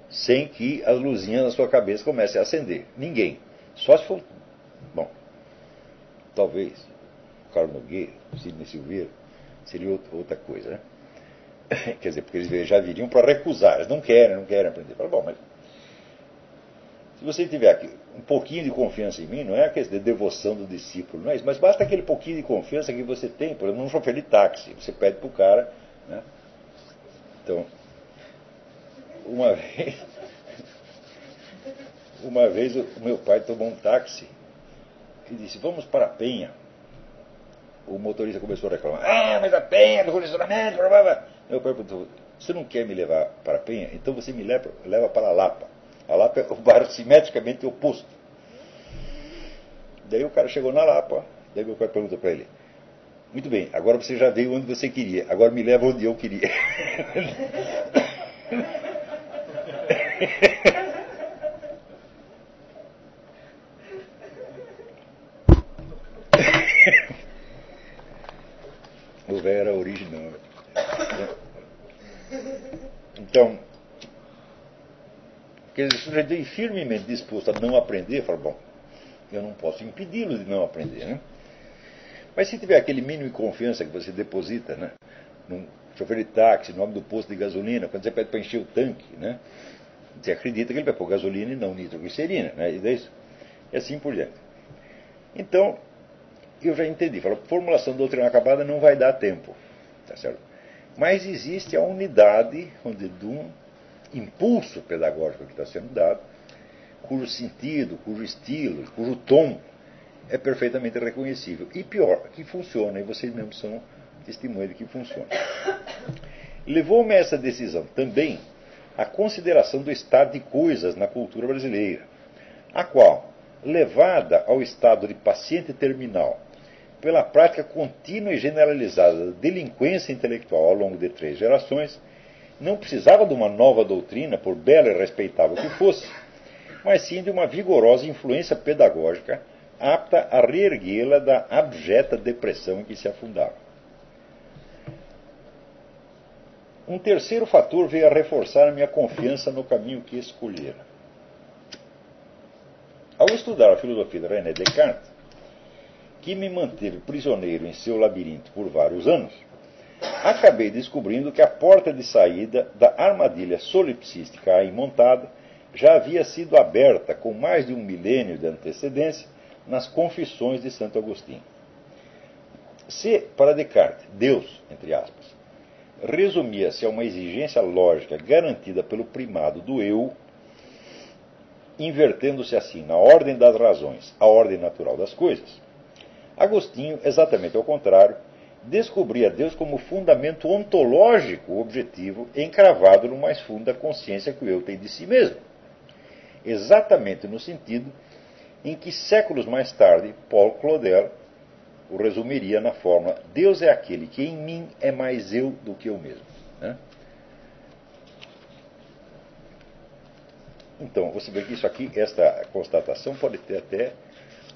sem que as luzinhas na sua cabeça comecem a acender. Ninguém. Só se for... Bom, talvez o Carlos Nogueira, o Sidney Silveira, seria outra coisa, né? Quer dizer, porque eles já viriam para recusar. Eles não querem aprender. Fala: bom, mas se você tiver aqui um pouquinho de confiança em mim, não é a questão de devoção do discípulo, não é isso, mas basta aquele pouquinho de confiança que você tem, por exemplo, num chofer de táxi. Você pede para o cara, né? Então, uma vez o meu pai tomou um táxi e disse: vamos para a Penha. O motorista começou a reclamar: mas a Penha, do condicionamento, blá, blá, blá. Meu pai perguntou: você não quer me levar para a Penha? Então você me leva para a Lapa. A Lapa é o bairro simetricamente oposto. Daí o cara chegou na Lapa, daí meu pai perguntou para ele: muito bem, agora você já veio onde você queria, agora me leva onde eu queria. O velho era original. Então, quer dizer, se o sujeito é firmemente disposto a não aprender, fala: bom, eu não posso impedi-lo de não aprender, né? Mas se tiver aquele mínimo de confiança que você deposita, né, num chofer de táxi, no nome do posto de gasolina, quando você pede para encher o tanque, né, você acredita que ele vai pôr gasolina e não nitroglicerina, né, e assim por diante. Então, eu já entendi. Falo: formulação doutrinária acabada não vai dar tempo. Tá certo? Mas existe a unidade de um impulso pedagógico que está sendo dado, cujo sentido, cujo estilo, cujo tom é perfeitamente reconhecível. E pior, que funciona, e vocês mesmos são testemunha de que funciona. Levou-me a essa decisão também a consideração do estado de coisas na cultura brasileira, a qual, levada ao estado de paciente terminal pela prática contínua e generalizada da delinquência intelectual ao longo de 3 gerações, não precisava de uma nova doutrina, por bela e respeitável que fosse, mas sim de uma vigorosa influência pedagógica apta a reerguê-la da abjeta depressão em que se afundava. Um terceiro fator veio a reforçar a minha confiança no caminho que escolhera. ao estudar a filosofia de René Descartes, que me manteve prisioneiro em seu labirinto por vários anos, acabei descobrindo que a porta de saída da armadilha solipsística aí montada já havia sido aberta com mais de um milênio de antecedência nas Confissões de Santo Agostinho. Se, para Descartes, Deus, entre aspas, resumia-se a uma exigência lógica garantida pelo primado do eu, invertendo-se assim na ordem das razões a ordem natural das coisas, Agostinho, exatamente ao contrário, descobria Deus como fundamento ontológico objetivo encravado no mais fundo da consciência que o eu tem de si mesmo. Exatamente no sentido em que séculos mais tarde Paul Claudel o resumiria na fórmula: Deus é aquele que em mim é mais eu do que eu mesmo. Né? Então, você vê que isso aqui, esta constatação pode ter até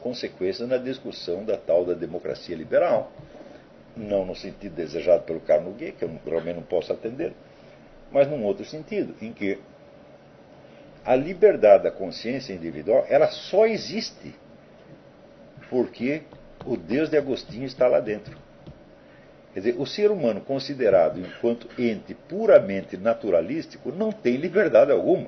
consequências na discussão da tal da democracia liberal. Não no sentido desejado pelo Carnegie, que eu realmente não posso atender, mas num outro sentido, em que a liberdade da consciência individual ela só existe porque o Deus de Agostinho está lá dentro. Quer dizer, o ser humano considerado enquanto ente puramente naturalístico não tem liberdade alguma.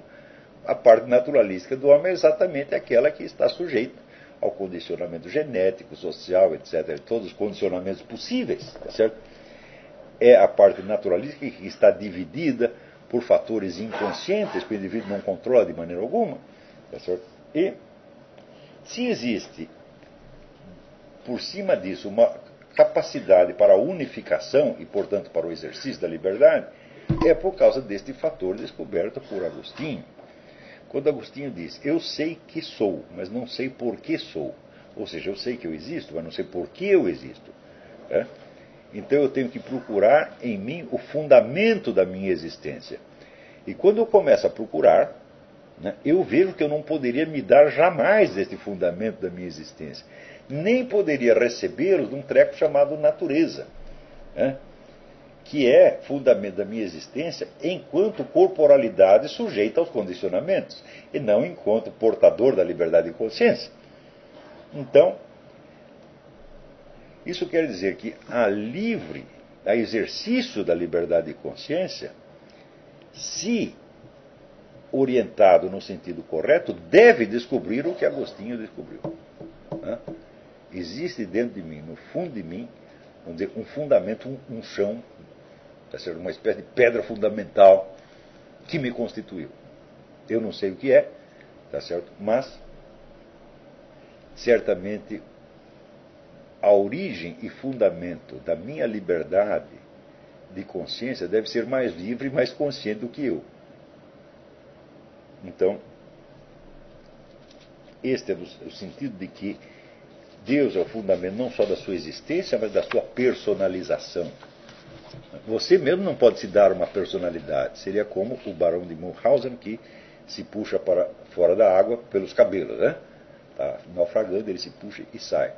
A parte naturalística do homem é exatamente aquela que está sujeita ao condicionamento genético, social, etc. Todos os condicionamentos possíveis, tá certo? É a parte naturalística que está dividida por fatores inconscientes que o indivíduo não controla de maneira alguma, tá certo? E se existe por cima disso uma capacidade para a unificação e, portanto, para o exercício da liberdade, é por causa deste fator descoberto por Agostinho. Quando Agostinho diz: eu sei que sou, mas não sei por que sou. Ou seja, eu sei que eu existo, mas não sei por que eu existo. Né? Então eu tenho que procurar em mim o fundamento da minha existência. E quando eu começo a procurar, né, eu vejo que eu não poderia me dar jamais deste fundamento da minha existência. Nem poderia recebê-lo de um treco chamado natureza. Né? Que é fundamento da minha existência enquanto corporalidade sujeita aos condicionamentos, e não enquanto portador da liberdade de consciência. Então, isso quer dizer que a exercício da liberdade de consciência, se orientado no sentido correto, deve descobrir o que Agostinho descobriu. Né? Existe dentro de mim, no fundo de mim, vamos dizer, um fundamento, um chão, uma espécie de pedra fundamental que me constituiu. Eu não sei o que é, tá certo? Mas certamente a origem e fundamento da minha liberdade de consciência deve ser mais livre e mais consciente do que eu. Então, este é o sentido de que Deus é o fundamento não só da sua existência, mas da sua personalização. Você mesmo não pode se dar uma personalidade. Seria como o barão de Munchausen, que se puxa para fora da água pelos cabelos. Né? Tá naufragando, ele se puxa e sai.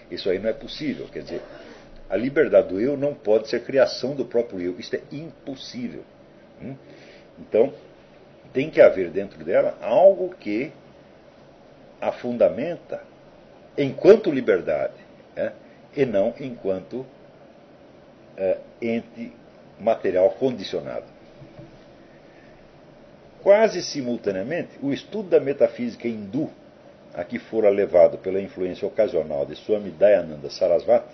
Isso aí não é possível. Quer dizer, a liberdade do eu não pode ser criação do próprio eu. Isso é impossível. Então, tem que haver dentro dela algo que a fundamenta enquanto liberdade, né? E não enquanto ente material condicionado. Quase simultaneamente, o estudo da metafísica hindu, a que fora levado pela influência ocasional de Swami Dayananda Sarasvati,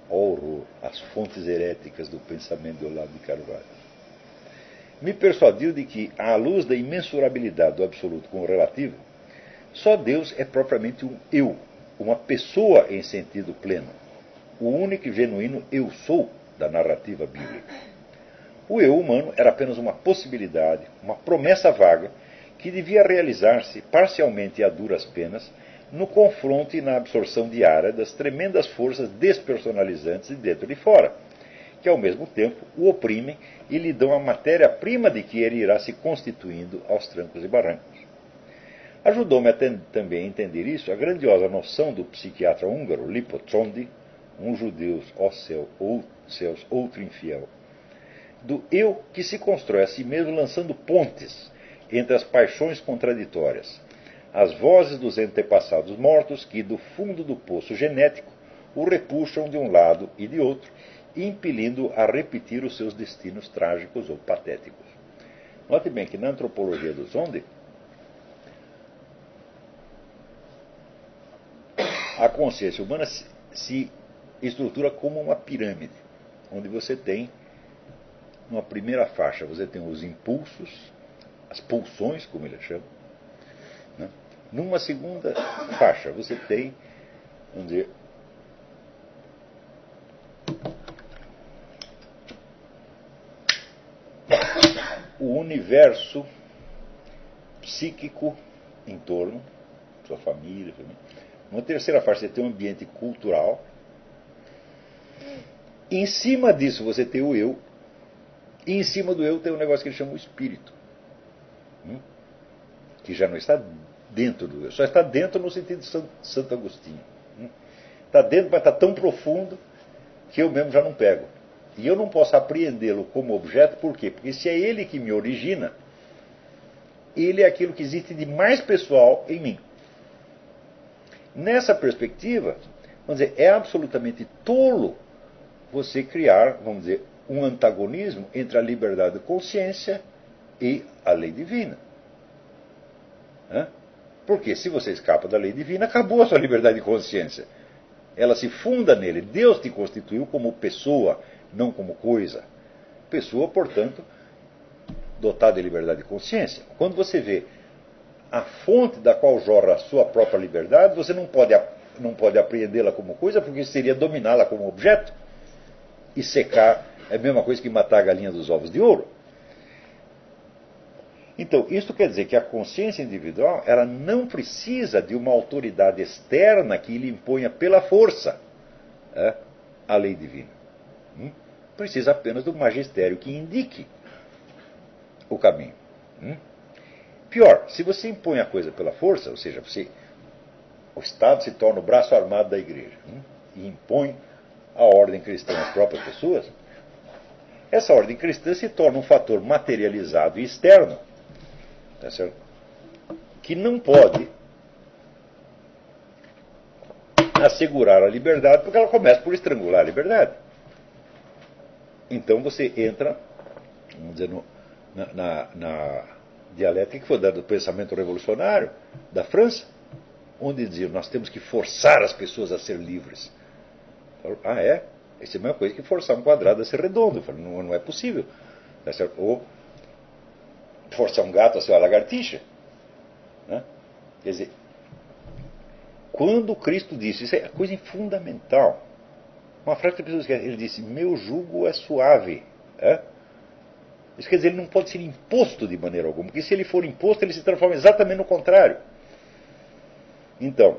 horror, as fontes heréticas do pensamento de Olavo de Carvalho, me persuadiu de que, à luz da imensurabilidade do absoluto com o relativo, só Deus é propriamente um eu, uma pessoa em sentido pleno, o único e genuíno eu sou da narrativa bíblica. O eu humano era apenas uma possibilidade, uma promessa vaga, que devia realizar-se parcialmente e a duras penas no confronto e na absorção diária das tremendas forças despersonalizantes de dentro e de fora, que ao mesmo tempo o oprimem e lhe dão a matéria-prima de que ele irá se constituindo aos trancos e barrancos. Ajudou-me também a entender isso a grandiosa noção do psiquiatra húngaro Lipotzondi, um judeu, ó céus, outro infiel, do eu que se constrói a si mesmo lançando pontes entre as paixões contraditórias, as vozes dos antepassados mortos que, do fundo do poço genético, o repuxam de um lado e de outro, impelindo a repetir os seus destinos trágicos ou patéticos. Note bem que na antropologia do Zonde, a consciência humana se estrutura como uma pirâmide, onde você tem, numa primeira faixa, você tem os impulsos, as pulsões, como ele chama, né? Numa segunda faixa, você tem, vamos dizer, o universo psíquico em torno, sua família. Uma terceira faixa, você tem um ambiente cultural. Em cima disso, você tem o eu. E em cima do eu tem um negócio que ele chama o espírito. Que já não está dentro do eu. Só está dentro no sentido de Santo Agostinho. Está dentro, mas está tão profundo que eu mesmo já não pego. E eu não posso apreendê-lo como objeto, por quê? Porque se é ele que me origina, ele é aquilo que existe de mais pessoal em mim. Nessa perspectiva, vamos dizer, é absolutamente tolo você criar, vamos dizer, um antagonismo entre a liberdade de consciência e a lei divina. Porque se você escapa da lei divina, acabou a sua liberdade de consciência. Ela se funda nele. Deus te constituiu como pessoa, não como coisa. Pessoa, portanto, dotada de liberdade de consciência. Quando você vê a fonte da qual jorra a sua própria liberdade, você não pode apreendê-la como coisa, porque seria dominá-la como objeto. E secar é a mesma coisa que matar a galinha dos ovos de ouro. Então, isso quer dizer que a consciência individual ela não precisa de uma autoridade externa que lhe imponha pela força a lei divina. Precisa apenas do magistério que indique o caminho. Pior, se você impõe a coisa pela força, ou seja, o Estado se torna o braço armado da igreja e impõe a ordem cristã às próprias pessoas, essa ordem cristã se torna um fator materializado e externo, tá certo? Que não pode assegurar a liberdade, porque ela começa por estrangular a liberdade. Então você entra, vamos dizer, na dialética que foi dada do pensamento revolucionário da França, onde diziam, nós temos que forçar as pessoas a ser livres. Falo, é? Isso é a mesma coisa que forçar um quadrado a ser redondo. Falo, não é possível. Tá certo? Ou forçar um gato a ser uma lagartixa. Né? Quer dizer, quando Cristo disse, isso é coisa fundamental. Uma frase que as pessoas esquecem, ele disse, meu jugo é suave. Isso quer dizer, ele não pode ser imposto de maneira alguma, porque se ele for imposto, ele se transforma exatamente no contrário. Então,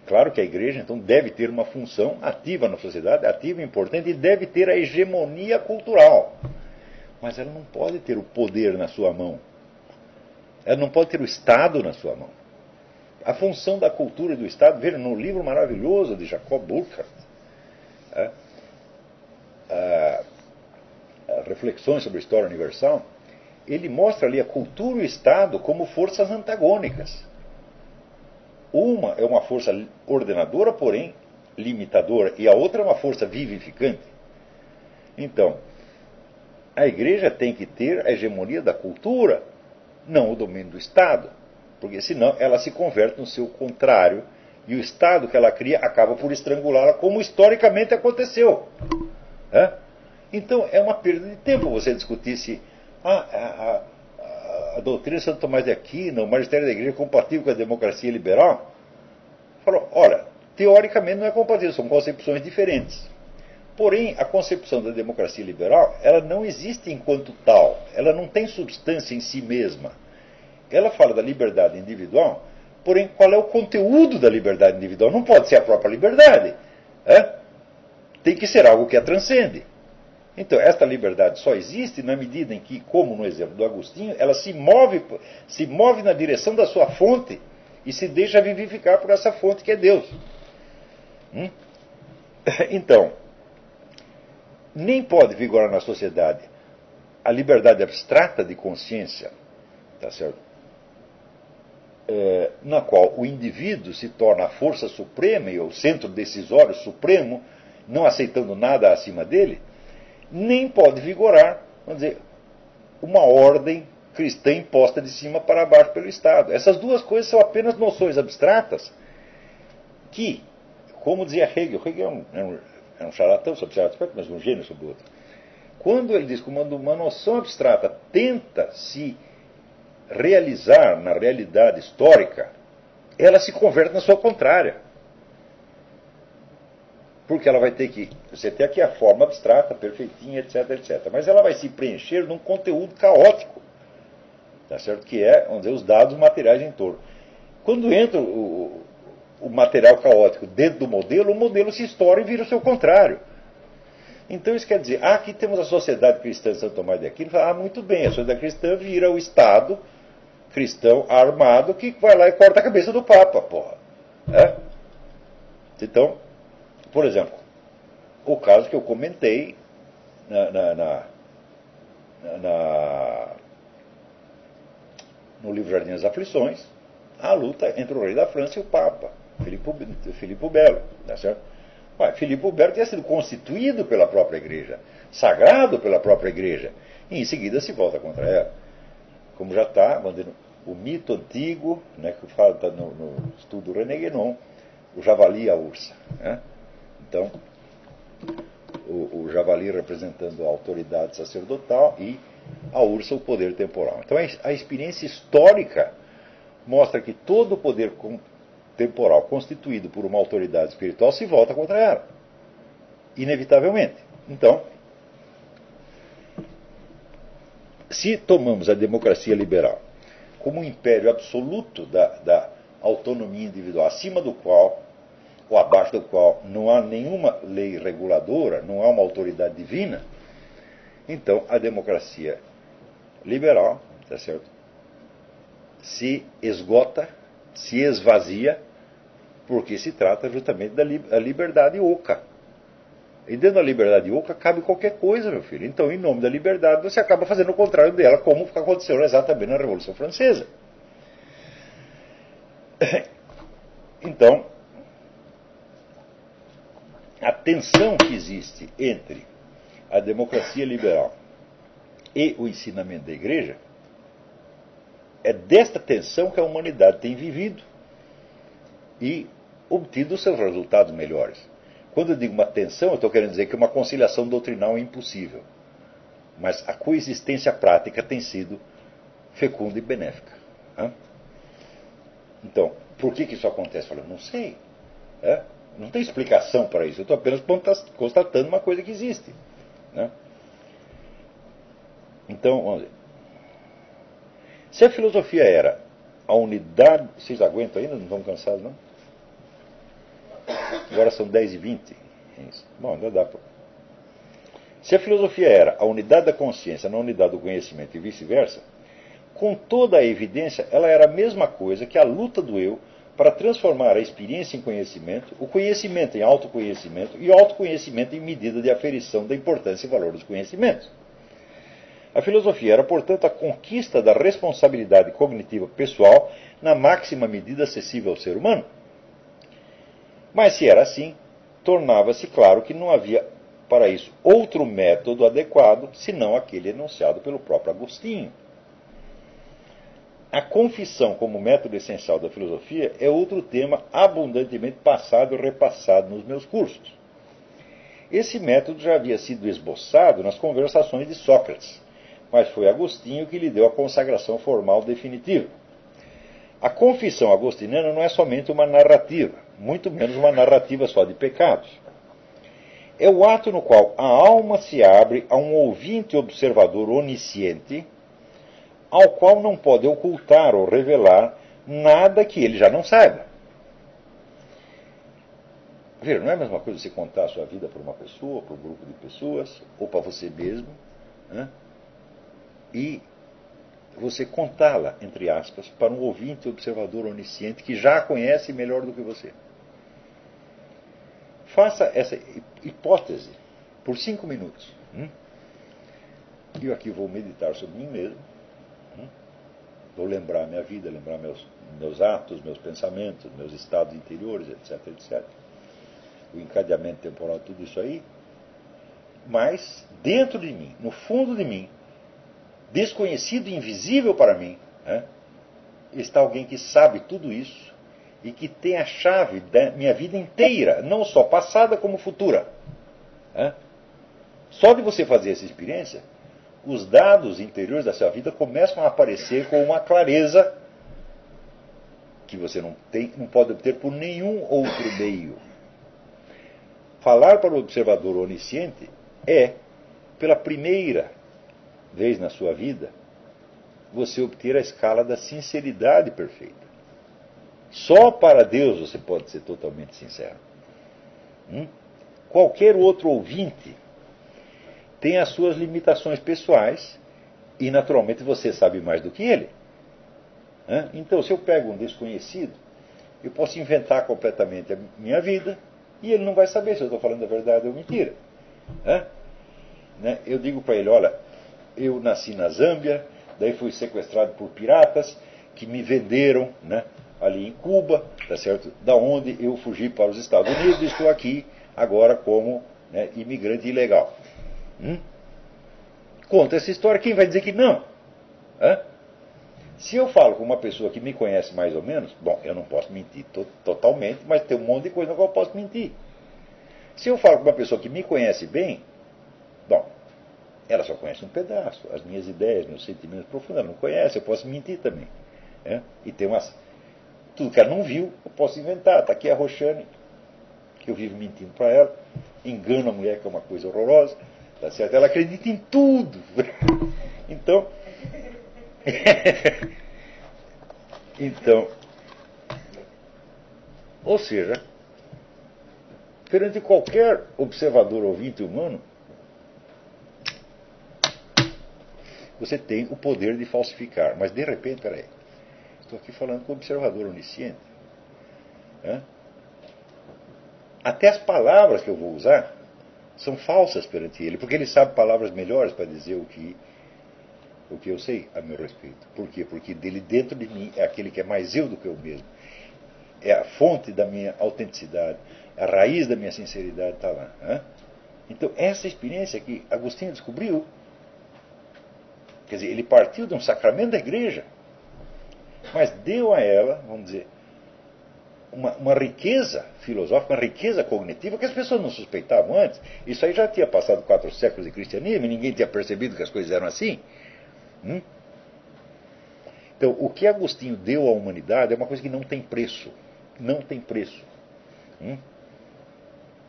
claro que a igreja então, deve ter uma função ativa na sociedade, ativa e importante, e deve ter a hegemonia cultural. Mas ela não pode ter o poder na sua mão. Ela não pode ter o Estado na sua mão. A função da cultura e do Estado, veja, no livro maravilhoso de Jacob Burckhardt, Reflexões sobre a História Universal, ele mostra ali a cultura e o Estado como forças antagônicas. Uma é uma força ordenadora, porém limitadora, e a outra é uma força vivificante. Então, a igreja tem que ter a hegemonia da cultura, não o domínio do Estado, porque senão ela se converte no seu contrário, e o Estado que ela cria acaba por estrangulá-la, como historicamente aconteceu. Então é uma perda de tempo você discutir se a doutrina de Santo Tomás de Aquino, o magistério da igreja é compatível com a democracia liberal. Falou, olha, teoricamente não é compatível, são concepções diferentes. Porém, a concepção da democracia liberal, ela não existe enquanto tal, ela não tem substância em si mesma. Ela fala da liberdade individual, porém, qual é o conteúdo da liberdade individual? Não pode ser a própria liberdade. Tem que ser algo que a transcende. Então, esta liberdade só existe na medida em que, como no exemplo do Agostinho, ela se move na direção da sua fonte e se deixa vivificar por essa fonte que é Deus. Então, nem pode vigorar na sociedade a liberdade abstrata de consciência, tá certo? na qual o indivíduo se torna a força suprema e o centro decisório supremo, não aceitando nada acima dele, nem pode vigorar, vamos dizer, uma ordem cristã imposta de cima para baixo pelo Estado. Essas duas coisas são apenas noções abstratas que, como dizia Hegel é um charlatão sobre certo aspecto, mas um gênio sobre o outro. Quando ele diz que uma noção abstrata tenta se realizar na realidade histórica, ela se converte na sua contrária. Porque ela vai ter que... Você tem aqui a forma abstrata, perfeitinha, etc, etc. Mas ela vai se preencher num conteúdo caótico. Tá certo? Que é, vamos dizer, os dados materiais em torno. Quando entra o material caótico dentro do modelo, o modelo se estoura e vira o seu contrário. Então isso quer dizer, aqui temos a Sociedade Cristã de Santo Tomás de Aquino, muito bem, a Sociedade Cristã vira o Estado cristão armado que vai lá e corta a cabeça do Papa, porra. Então, por exemplo, o caso que eu comentei no livro Jardim das Aflições, a luta entre o rei da França e o Papa, Filipe o Belo, tá certo? Filipe o Belo tinha sido constituído pela própria igreja, sagrado pela própria igreja, e em seguida se volta contra ela. Como já está o mito antigo, né, que fala tá no estudo René Guénon, o javali e a ursa. Né? Então, o javali representando a autoridade sacerdotal e a ursa o poder temporal. Então a experiência histórica mostra que todo o poder temporal constituído por uma autoridade espiritual se volta contra ela. Inevitavelmente. Então, se tomamos a democracia liberal como um império absoluto da autonomia individual, acima do qual, ou abaixo do qual, não há nenhuma lei reguladora, não há uma autoridade divina, então a democracia liberal, tá certo, se esgota, se esvazia, porque se trata justamente da liberdade oca. E dentro da liberdade oca cabe qualquer coisa, meu filho. Então, em nome da liberdade, você acaba fazendo o contrário dela, como aconteceu exatamente na Revolução Francesa. Então, a tensão que existe entre a democracia liberal e o ensinamento da igreja, é desta tensão que a humanidade tem vivido e obtido os seus resultados melhores. Quando eu digo uma tensão, eu estou querendo dizer que uma conciliação doutrinal é impossível. Mas a coexistência prática tem sido fecunda e benéfica. Então, por que isso acontece? Eu não sei. Não tem explicação para isso. Eu estou apenas constatando uma coisa que existe. Então, vamos ver. Se a filosofia era a unidade... Vocês aguentam ainda? Não estão cansados, não? Agora são 10h20. Bom, ainda dá para... Se a filosofia era a unidade da consciência na unidade do conhecimento e vice-versa, com toda a evidência, ela era a mesma coisa que a luta do eu para transformar a experiência em conhecimento, o conhecimento em autoconhecimento e o autoconhecimento em medida de aferição da importância e valor dos conhecimentos. A filosofia era, portanto, a conquista da responsabilidade cognitiva pessoal na máxima medida acessível ao ser humano. Mas se era assim, tornava-se claro que não havia para isso outro método adequado senão aquele enunciado pelo próprio Agostinho. A confissão como método essencial da filosofia é outro tema abundantemente passado e repassado nos meus cursos. Esse método já havia sido esboçado nas conversações de Sócrates, mas foi Agostinho que lhe deu a consagração formal definitiva. A confissão agostiniana não é somente uma narrativa, muito menos uma narrativa só de pecados. É o ato no qual a alma se abre a um ouvinte observador onisciente, ao qual não pode ocultar ou revelar nada que ele já não saiba. Veja, não é a mesma coisa você contar a sua vida para uma pessoa, para um grupo de pessoas, ou para você mesmo, e você contá-la, entre aspas, para um ouvinte observador onisciente que já a conhece melhor do que você. Faça essa hipótese por 5 minutos. Eu aqui vou meditar sobre mim mesmo. Vou lembrar minha vida, lembrar meus atos, meus pensamentos, meus estados interiores, etc, etc. O encadeamento temporal, tudo isso aí. Mas, dentro de mim, no fundo de mim, desconhecido e invisível para mim, né, está alguém que sabe tudo isso e que tem a chave da minha vida inteira, não só passada como futura. Né? Só de você fazer essa experiência, os dados interiores da sua vida começam a aparecer com uma clareza que você não pode obter por nenhum outro meio. Falar para o observador onisciente é, pela primeira vez na sua vida, você obter a escala da sinceridade perfeita. Só para Deus você pode ser totalmente sincero. Qualquer outro ouvinte tem as suas limitações pessoais e, naturalmente, você sabe mais do que ele. Então, se eu pego um desconhecido, eu posso inventar completamente a minha vida e ele não vai saber se eu estou falando a verdade ou mentira. Eu digo para ele, olha, eu nasci na Zâmbia, daí fui sequestrado por piratas que me venderam, ali em Cuba, tá certo? Da onde eu fugi para os Estados Unidos e estou aqui agora como imigrante ilegal. Conta essa história, quem vai dizer que não? Se eu falo com uma pessoa que me conhece mais ou menos, bom, eu não posso mentir totalmente, mas tem um monte de coisa na qual eu posso mentir. Se eu falo com uma pessoa que me conhece bem, bom, ela só conhece um pedaço, as minhas ideias, meus sentimentos profundos, ela não conhece, eu posso mentir também. E tem tudo que ela não viu, eu posso inventar. Está aqui a Roxane, que eu vivo mentindo para ela, engano a mulher, que é uma coisa horrorosa, tá certo? Ela acredita em tudo. Então, ou seja, perante qualquer observador ouvinte humano, você tem o poder de falsificar. Mas de repente, peraí, estou aqui falando com o observador onisciente. Até as palavras que eu vou usar são falsas perante ele, porque ele sabe palavras melhores para dizer o que eu sei a meu respeito. Por quê? Porque dele dentro de mim é aquele que é mais eu do que eu mesmo. É a fonte da minha autenticidade, a raiz da minha sinceridade está lá. Então, essa experiência que Agostinho descobriu, quer dizer, ele partiu de um sacramento da igreja, mas deu a ela, vamos dizer, uma riqueza filosófica, uma riqueza cognitiva que as pessoas não suspeitavam antes. Isso aí já tinha passado 4 séculos de cristianismo e ninguém tinha percebido que as coisas eram assim. Então, o que Agostinho deu à humanidade é uma coisa que não tem preço. Não tem preço.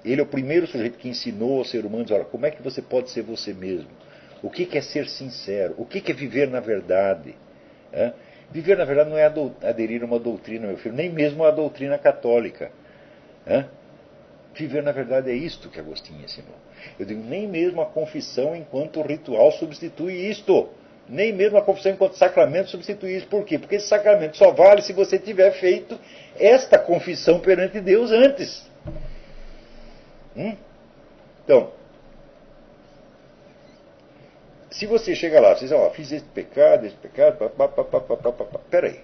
Ele é o primeiro sujeito que ensinou aos seres humanos, olha, como é que você pode ser você mesmo? O que é ser sincero? O que é viver na verdade? Viver na verdade não é aderir a uma doutrina, meu filho, nem mesmo a doutrina católica. Viver na verdade é isto que Agostinho ensinou. Eu digo, nem mesmo a confissão enquanto ritual substitui isto. Nem mesmo a confissão enquanto sacramento substitui isso. Por quê? Porque esse sacramento só vale se você tiver feito esta confissão perante Deus antes. Então, se você chega lá, você diz, fiz esse pecado, peraí,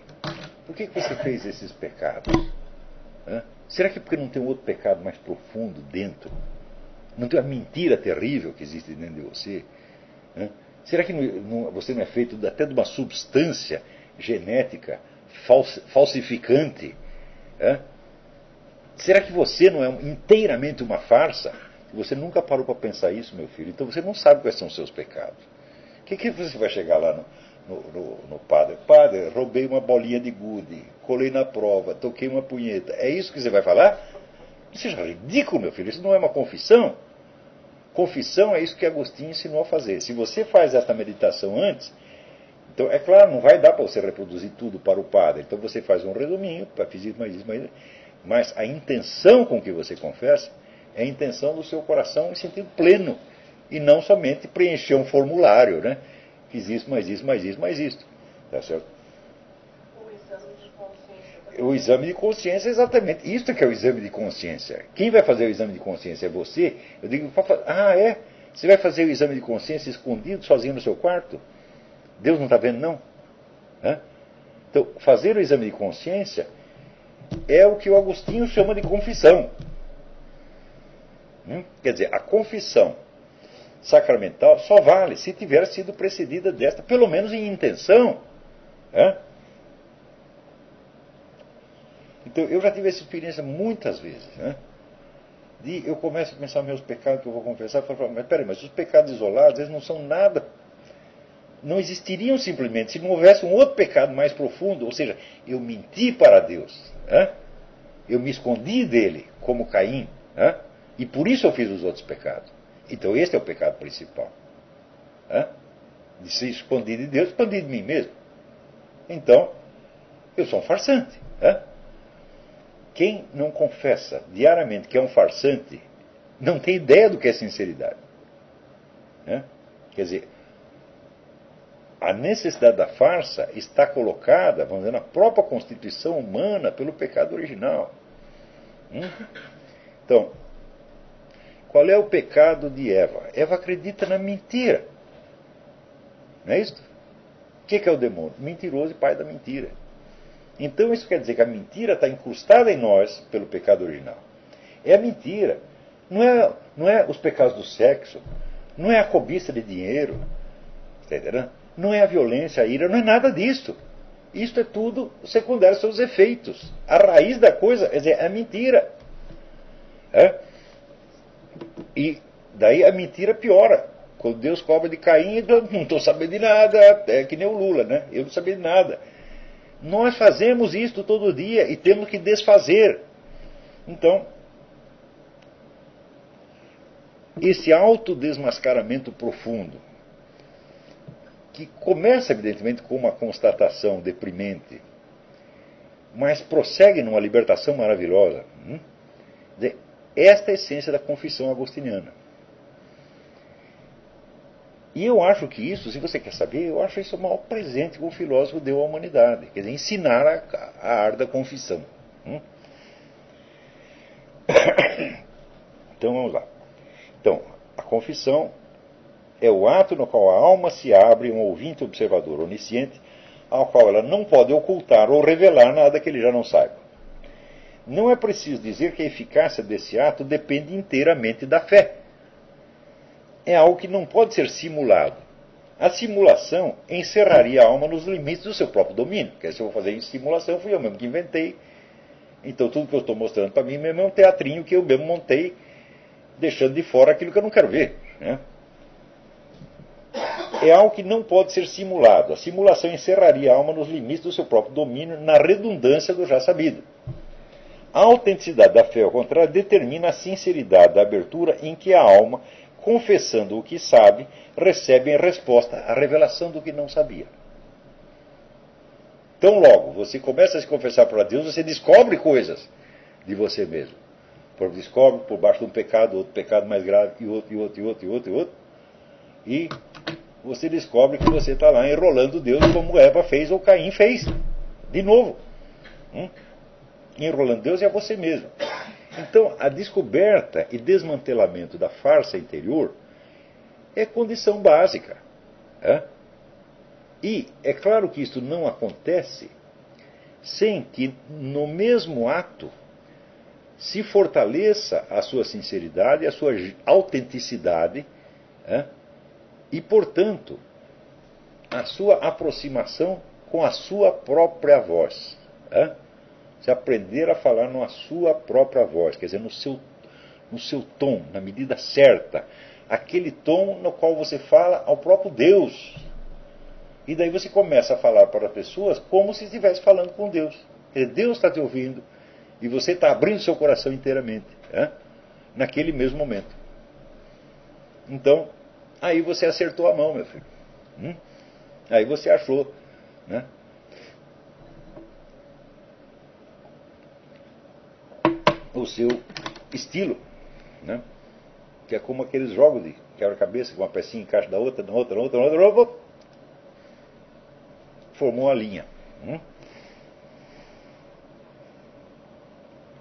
por que você fez esses pecados? Será que é porque não tem um outro pecado mais profundo dentro? Não tem uma mentira terrível que existe dentro de você? Será que você não é feito até de uma substância genética falsificante? Será que você não é inteiramente uma farsa? Você nunca parou para pensar isso, meu filho. Então você não sabe quais são os seus pecados. O que você vai chegar lá no padre? Padre, roubei uma bolinha de gude, colei na prova, toquei uma punheta. É isso que você vai falar? Isso é ridículo, meu filho. Isso não é uma confissão. Confissão é isso que Agostinho ensinou a fazer. Se você faz essa meditação antes, então, é claro, não vai dar para você reproduzir tudo para o padre. Então você faz um resuminho, fiz isso, mais isso, mais isso. Mas a intenção com que você confessa é a intenção do seu coração em sentido pleno. E não somente preencher um formulário, Fiz isso, mais isso, mais isso, mais isso. Tá certo? O exame de consciência. O exame de consciência é exatamente isso que é o exame de consciência. Quem vai fazer o exame de consciência é você. Eu digo, é? Você vai fazer o exame de consciência escondido, sozinho no seu quarto? Deus não está vendo, não? Então, fazer o exame de consciência é o que o Agostinho chama de confissão. Quer dizer, a confissão sacramental só vale se tiver sido precedida desta, pelo menos em intenção. Então, eu já tive essa experiência muitas vezes. Eu começo a pensar meus pecados que eu vou confessar, e falo, mas peraí, mas os pecados isolados, eles não são nada. Não existiriam simplesmente se não houvesse um outro pecado mais profundo, ou seja, eu menti para Deus. Eu me escondi dele, como Caim. E por isso eu fiz os outros pecados. Então este é o pecado principal. De se esconder de Deus, esconder de mim mesmo. Então, eu sou um farsante. Quem não confessa diariamente que é um farsante, não tem ideia do que é sinceridade. Quer dizer, a necessidade da farsa está colocada, vamos dizer, na própria constituição humana pelo pecado original. Então, qual é o pecado de Eva? Eva acredita na mentira. Não é isso? O que é o demônio? Mentiroso e pai da mentira. Então isso quer dizer que a mentira está incrustada em nós pelo pecado original. É a mentira. Não é os pecados do sexo. Não é a cobiça de dinheiro. Está entendendo? Não é a violência, a ira. Não é nada disso. Isto é tudo secundário, são os efeitos. A raiz da coisa é a mentira. E daí a mentira piora. Quando Deus cobra de Caim, eu não estou sabendo de nada. É que nem o Lula, né? Eu não sabia de nada. Nós fazemos isto todo dia e temos que desfazer. Então, esse autodesmascaramento profundo, que começa evidentemente com uma constatação deprimente, mas prossegue numa libertação maravilhosa. Esta é a essência da confissão agostiniana. E eu acho que isso, se você quer saber, eu acho isso o maior presente que o filósofo deu à humanidade. Quer dizer, ensinar a arte da confissão. Então vamos lá. Então, a confissão é o ato no qual a alma se abre a um ouvinte observador onisciente, ao qual ela não pode ocultar ou revelar nada que ele já não saiba. Não é preciso dizer que a eficácia desse ato depende inteiramente da fé. É algo que não pode ser simulado. A simulação encerraria a alma nos limites do seu próprio domínio. Porque se eu vou fazer simulação, fui eu mesmo que inventei. Então tudo que eu estou mostrando para mim mesmo é um teatrinho que eu mesmo montei, deixando de fora aquilo que eu não quero ver. É algo que não pode ser simulado. A simulação encerraria a alma nos limites do seu próprio domínio, na redundância do já sabido. A autenticidade da fé, ao contrário, determina a sinceridade da abertura em que a alma, confessando o que sabe, recebe em resposta a revelação do que não sabia. Então logo, você começa a se confessar para Deus, você descobre coisas de você mesmo. Descobre por baixo de um pecado, outro pecado mais grave, e outro, e outro, e outro, e outro, e outro. E você descobre que você está lá enrolando Deus como Eva fez ou Caim fez. De novo. Enrolando Deus é você mesmo. Então, a descoberta e desmantelamento da farsa interior é condição básica. E é claro que isso não acontece sem que, no mesmo ato, se fortaleça a sua sinceridade, a sua autenticidade, e, portanto, a sua aproximação com a sua própria voz. Se aprender a falar na sua própria voz, quer dizer, no seu tom, na medida certa, aquele tom no qual você fala ao próprio Deus. E daí você começa a falar para as pessoas como se estivesse falando com Deus. Quer dizer, Deus está te ouvindo e você está abrindo seu coração inteiramente, naquele mesmo momento. Então, aí você acertou a mão, meu filho. Aí você achou, o seu estilo, que é como aqueles jogos de quebra-cabeça, que uma pecinha encaixa da outra, na outra, na outra, na outra, na outra, formou a linha.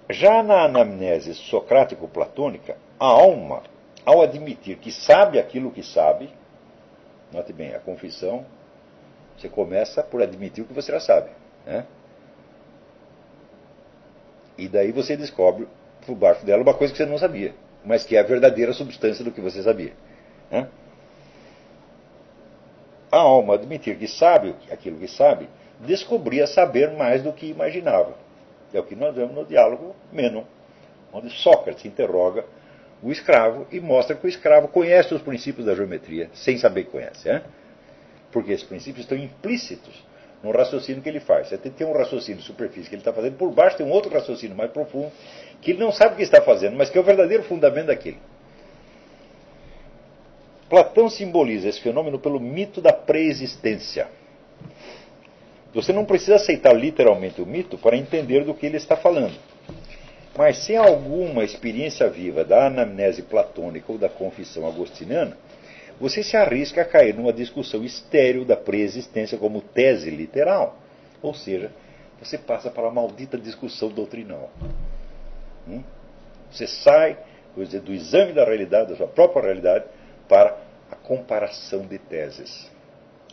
Já na anamnese socrático-platônica, a alma, ao admitir que sabe aquilo que sabe, note bem, a confissão, você começa por admitir o que você já sabe. né? E daí você descobre por baixo dela uma coisa que você não sabia, mas que é a verdadeira substância do que você sabia, né? A alma admitir que sabe aquilo que sabe, descobria saber mais do que imaginava. É o que nós vemos no diálogo Mênon, onde Sócrates interroga o escravo e mostra que o escravo conhece os princípios da geometria, sem saber que conhece, né? Porque esses princípios estão implícitos no raciocínio que ele faz. Você tem um raciocínio de superfície que ele está fazendo, por baixo tem um outro raciocínio mais profundo, que ele não sabe o que está fazendo, mas que é o verdadeiro fundamento daquilo. Platão simboliza esse fenômeno pelo mito da pré-existência. Você não precisa aceitar literalmente o mito para entender do que ele está falando. Mas sem alguma experiência viva da anamnese platônica ou da confissão agostiniana, você se arrisca a cair numa discussão estéril da pré-existência como tese literal. Ou seja, você passa para a maldita discussão doutrinal. Você sai do exame da realidade, da sua própria realidade, para a comparação de teses.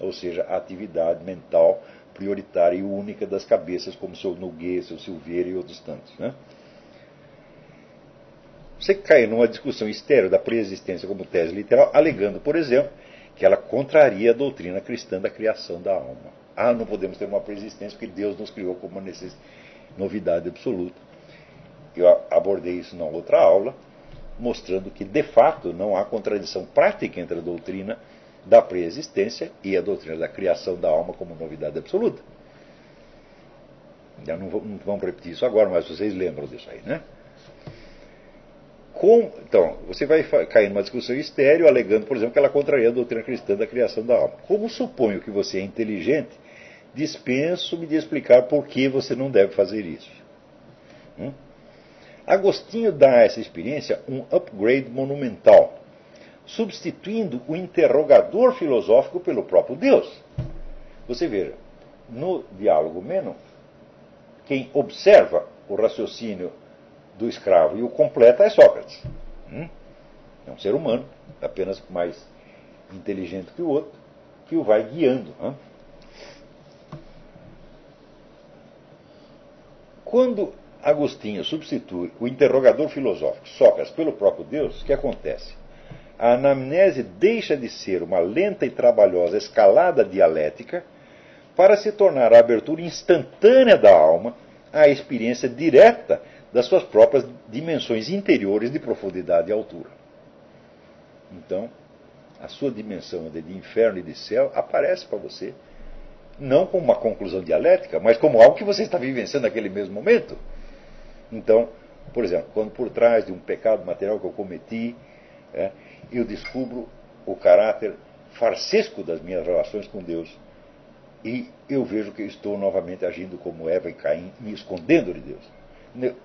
Ou seja, a atividade mental prioritária e única das cabeças, como o seu Nogueira, seu Silveira e outros tantos, né? Você cai numa discussão estéril da pré-existência como tese literal, alegando, por exemplo, que ela contraria a doutrina cristã da criação da alma. Não podemos ter uma pré-existência porque Deus nos criou como uma novidade absoluta. Eu abordei isso na outra aula, mostrando que, de fato, não há contradição prática entre a doutrina da pré-existência e a doutrina da criação da alma como novidade absoluta. Já não vamos repetir isso agora, mas vocês lembram disso aí, né? Então, você vai cair numa discussão estéril, alegando, por exemplo, que ela contraria a doutrina cristã da criação da alma. Como suponho que você é inteligente, dispenso-me de explicar por que você não deve fazer isso. Agostinho dá a essa experiência um upgrade monumental, substituindo o interrogador filosófico pelo próprio Deus. Você veja, no diálogo Mênon, quem observa o raciocínio do escravo e o completa é Sócrates. É um ser humano, apenas mais inteligente que o outro, que o vai guiando. Quando Agostinho substitui o interrogador filosófico, Sócrates, pelo próprio Deus, o que acontece? A anamnese deixa de ser uma lenta e trabalhosa escalada dialética para se tornar a abertura instantânea da alma à experiência direta das suas próprias dimensões interiores de profundidade e altura. Então, a sua dimensão de inferno e de céu aparece para você, não como uma conclusão dialética, mas como algo que você está vivenciando naquele mesmo momento. Então, por exemplo, quando por trás de um pecado material que eu cometi, eu descubro o caráter farsesco das minhas relações com Deus, e eu vejo que eu estou novamente agindo como Eva e Caim, me escondendo de Deus.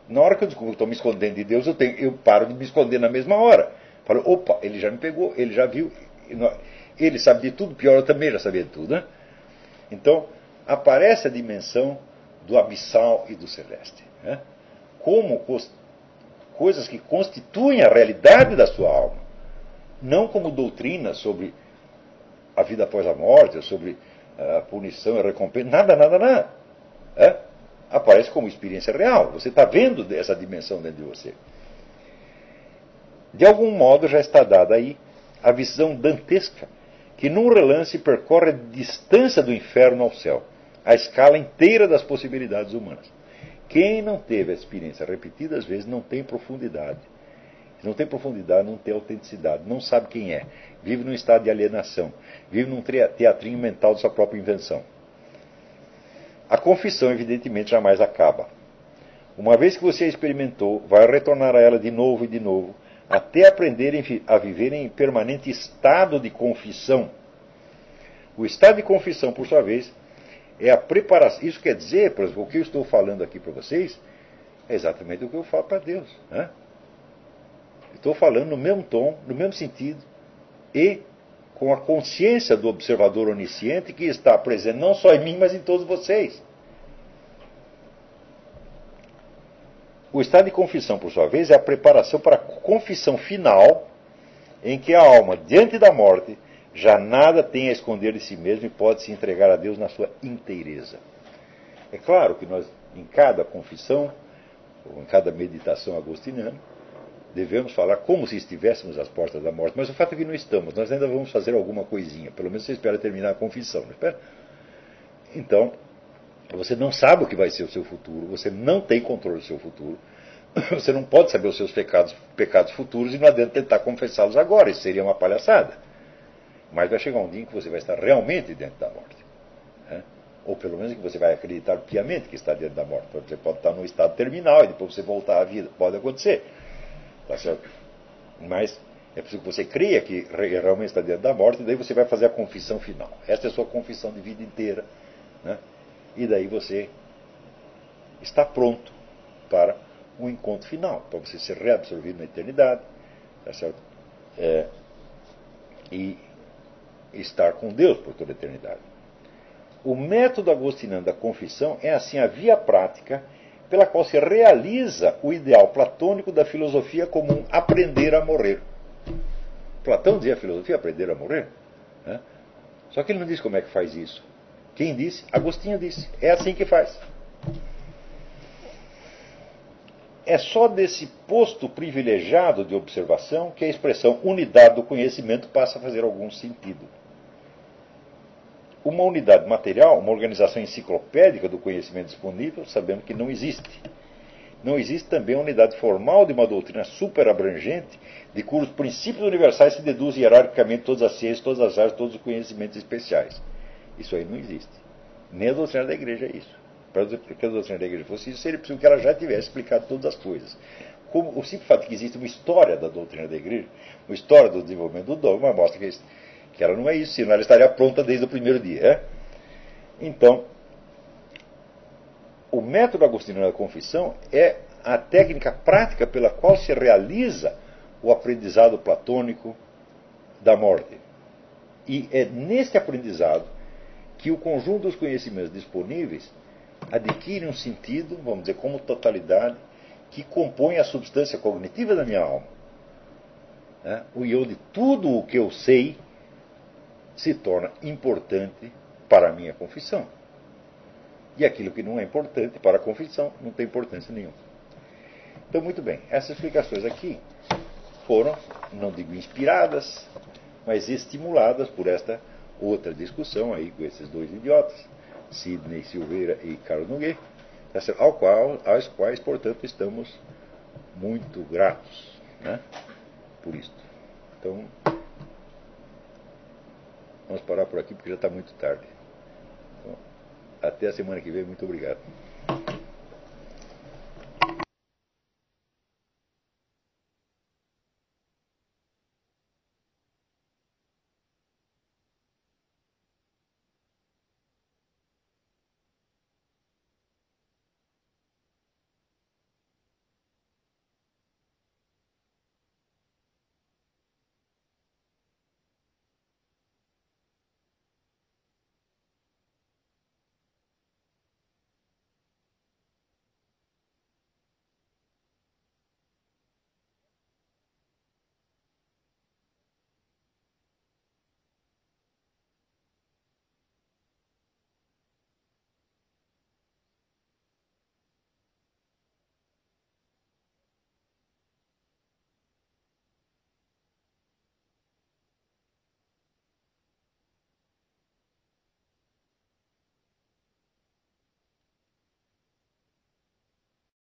Na hora que eu descubro que estou me escondendo de Deus, eu paro de me esconder na mesma hora. Falo, opa, ele já me pegou, ele já viu, ele sabe de tudo, pior, eu também já sabia de tudo, né? Então, aparece a dimensão do abissal e do celeste, né? Como coisas que constituem a realidade da sua alma, não como doutrina sobre a vida após a morte, ou sobre a punição e a recompensa, nada. Aparece como experiência real. Você está vendo essa dimensão dentro de você. De algum modo já está dada aí a visão dantesca, que num relance percorre a distância do inferno ao céu, a escala inteira das possibilidades humanas. Quem não teve a experiência repetidas vezes não tem profundidade. Se não tem profundidade, não tem autenticidade, não sabe quem é, vive num estado de alienação, vive num teatrinho mental de sua própria invenção. A confissão, evidentemente, jamais acaba. Uma vez que você a experimentou, vai retornar a ela de novo e de novo, até aprender a viver em permanente estado de confissão. O estado de confissão, por sua vez, é a preparação. Isso quer dizer, por exemplo, o que eu estou falando aqui para vocês, é exatamente o que eu falo para Deus, né? Estou falando no mesmo tom, no mesmo sentido, e com a consciência do observador onisciente que está presente não só em mim, mas em todos vocês. O estado de confissão, por sua vez, é a preparação para a confissão final, em que a alma, diante da morte, já nada tem a esconder de si mesmo e pode se entregar a Deus na sua inteireza. É claro que nós, em cada confissão, ou em cada meditação agostiniana, devemos falar como se estivéssemos às portas da morte, mas o fato é que não estamos, nós ainda vamos fazer alguma coisinha, pelo menos você espera terminar a confissão, não espera? Então, você não sabe o que vai ser o seu futuro, você não tem controle do seu futuro, você não pode saber os seus pecados futuros e não adianta tentar confessá-los agora, isso seria uma palhaçada. Mas vai chegar um dia em que você vai estar realmente dentro da morte. Né? Ou pelo menos que você vai acreditar piamente que está dentro da morte. Você pode estar num estado terminal e depois você voltar à vida, pode acontecer. Tá certo? Mas é preciso que você creia que realmente está dentro da morte, e daí você vai fazer a confissão final. Esta é a sua confissão de vida inteira. Né? E daí você está pronto para um encontro final, para você ser reabsorvido na eternidade, tá certo? E estar com Deus por toda a eternidade. O método agostiniano da confissão é assim a via prática pela qual se realiza o ideal platônico da filosofia comum, aprender a morrer. Platão dizia a filosofia aprender a morrer, né? Só que ele não diz como é que faz isso. Quem disse? Agostinho disse. É assim que faz. É só desse posto privilegiado de observação que a expressão unidade do conhecimento passa a fazer algum sentido. Uma unidade material, uma organização enciclopédica do conhecimento disponível, sabemos que não existe. Não existe também a unidade formal de uma doutrina superabrangente, de cujos princípios universais se deduzem hierarquicamente todas as ciências, todas as artes, todos os conhecimentos especiais. Isso aí não existe. Nem a doutrina da igreja é isso. Para que a doutrina da igreja fosse isso, seria preciso que ela já tivesse explicado todas as coisas. Como o simples fato de que existe uma história da doutrina da igreja, uma história do desenvolvimento do dogma, mostra que ela não é isso, senão ela estaria pronta desde o primeiro dia. É? Então, o método agostiniano da confissão é a técnica prática pela qual se realiza o aprendizado platônico da morte. E é neste aprendizado que o conjunto dos conhecimentos disponíveis adquire um sentido, vamos dizer, como totalidade, que compõe a substância cognitiva da minha alma. Né? E onde tudo o que eu sei se torna importante para a minha confissão. E aquilo que não é importante para a confissão não tem importância nenhuma. Então, muito bem, essas explicações aqui foram, não digo inspiradas, mas estimuladas por esta outra discussão aí com esses dois idiotas, Sidney Silveira e Carlos Nogueira, aos quais, portanto, estamos muito gratos, né, por isto. Então, vamos parar por aqui porque já está muito tarde. Então, até a semana que vem. Muito obrigado.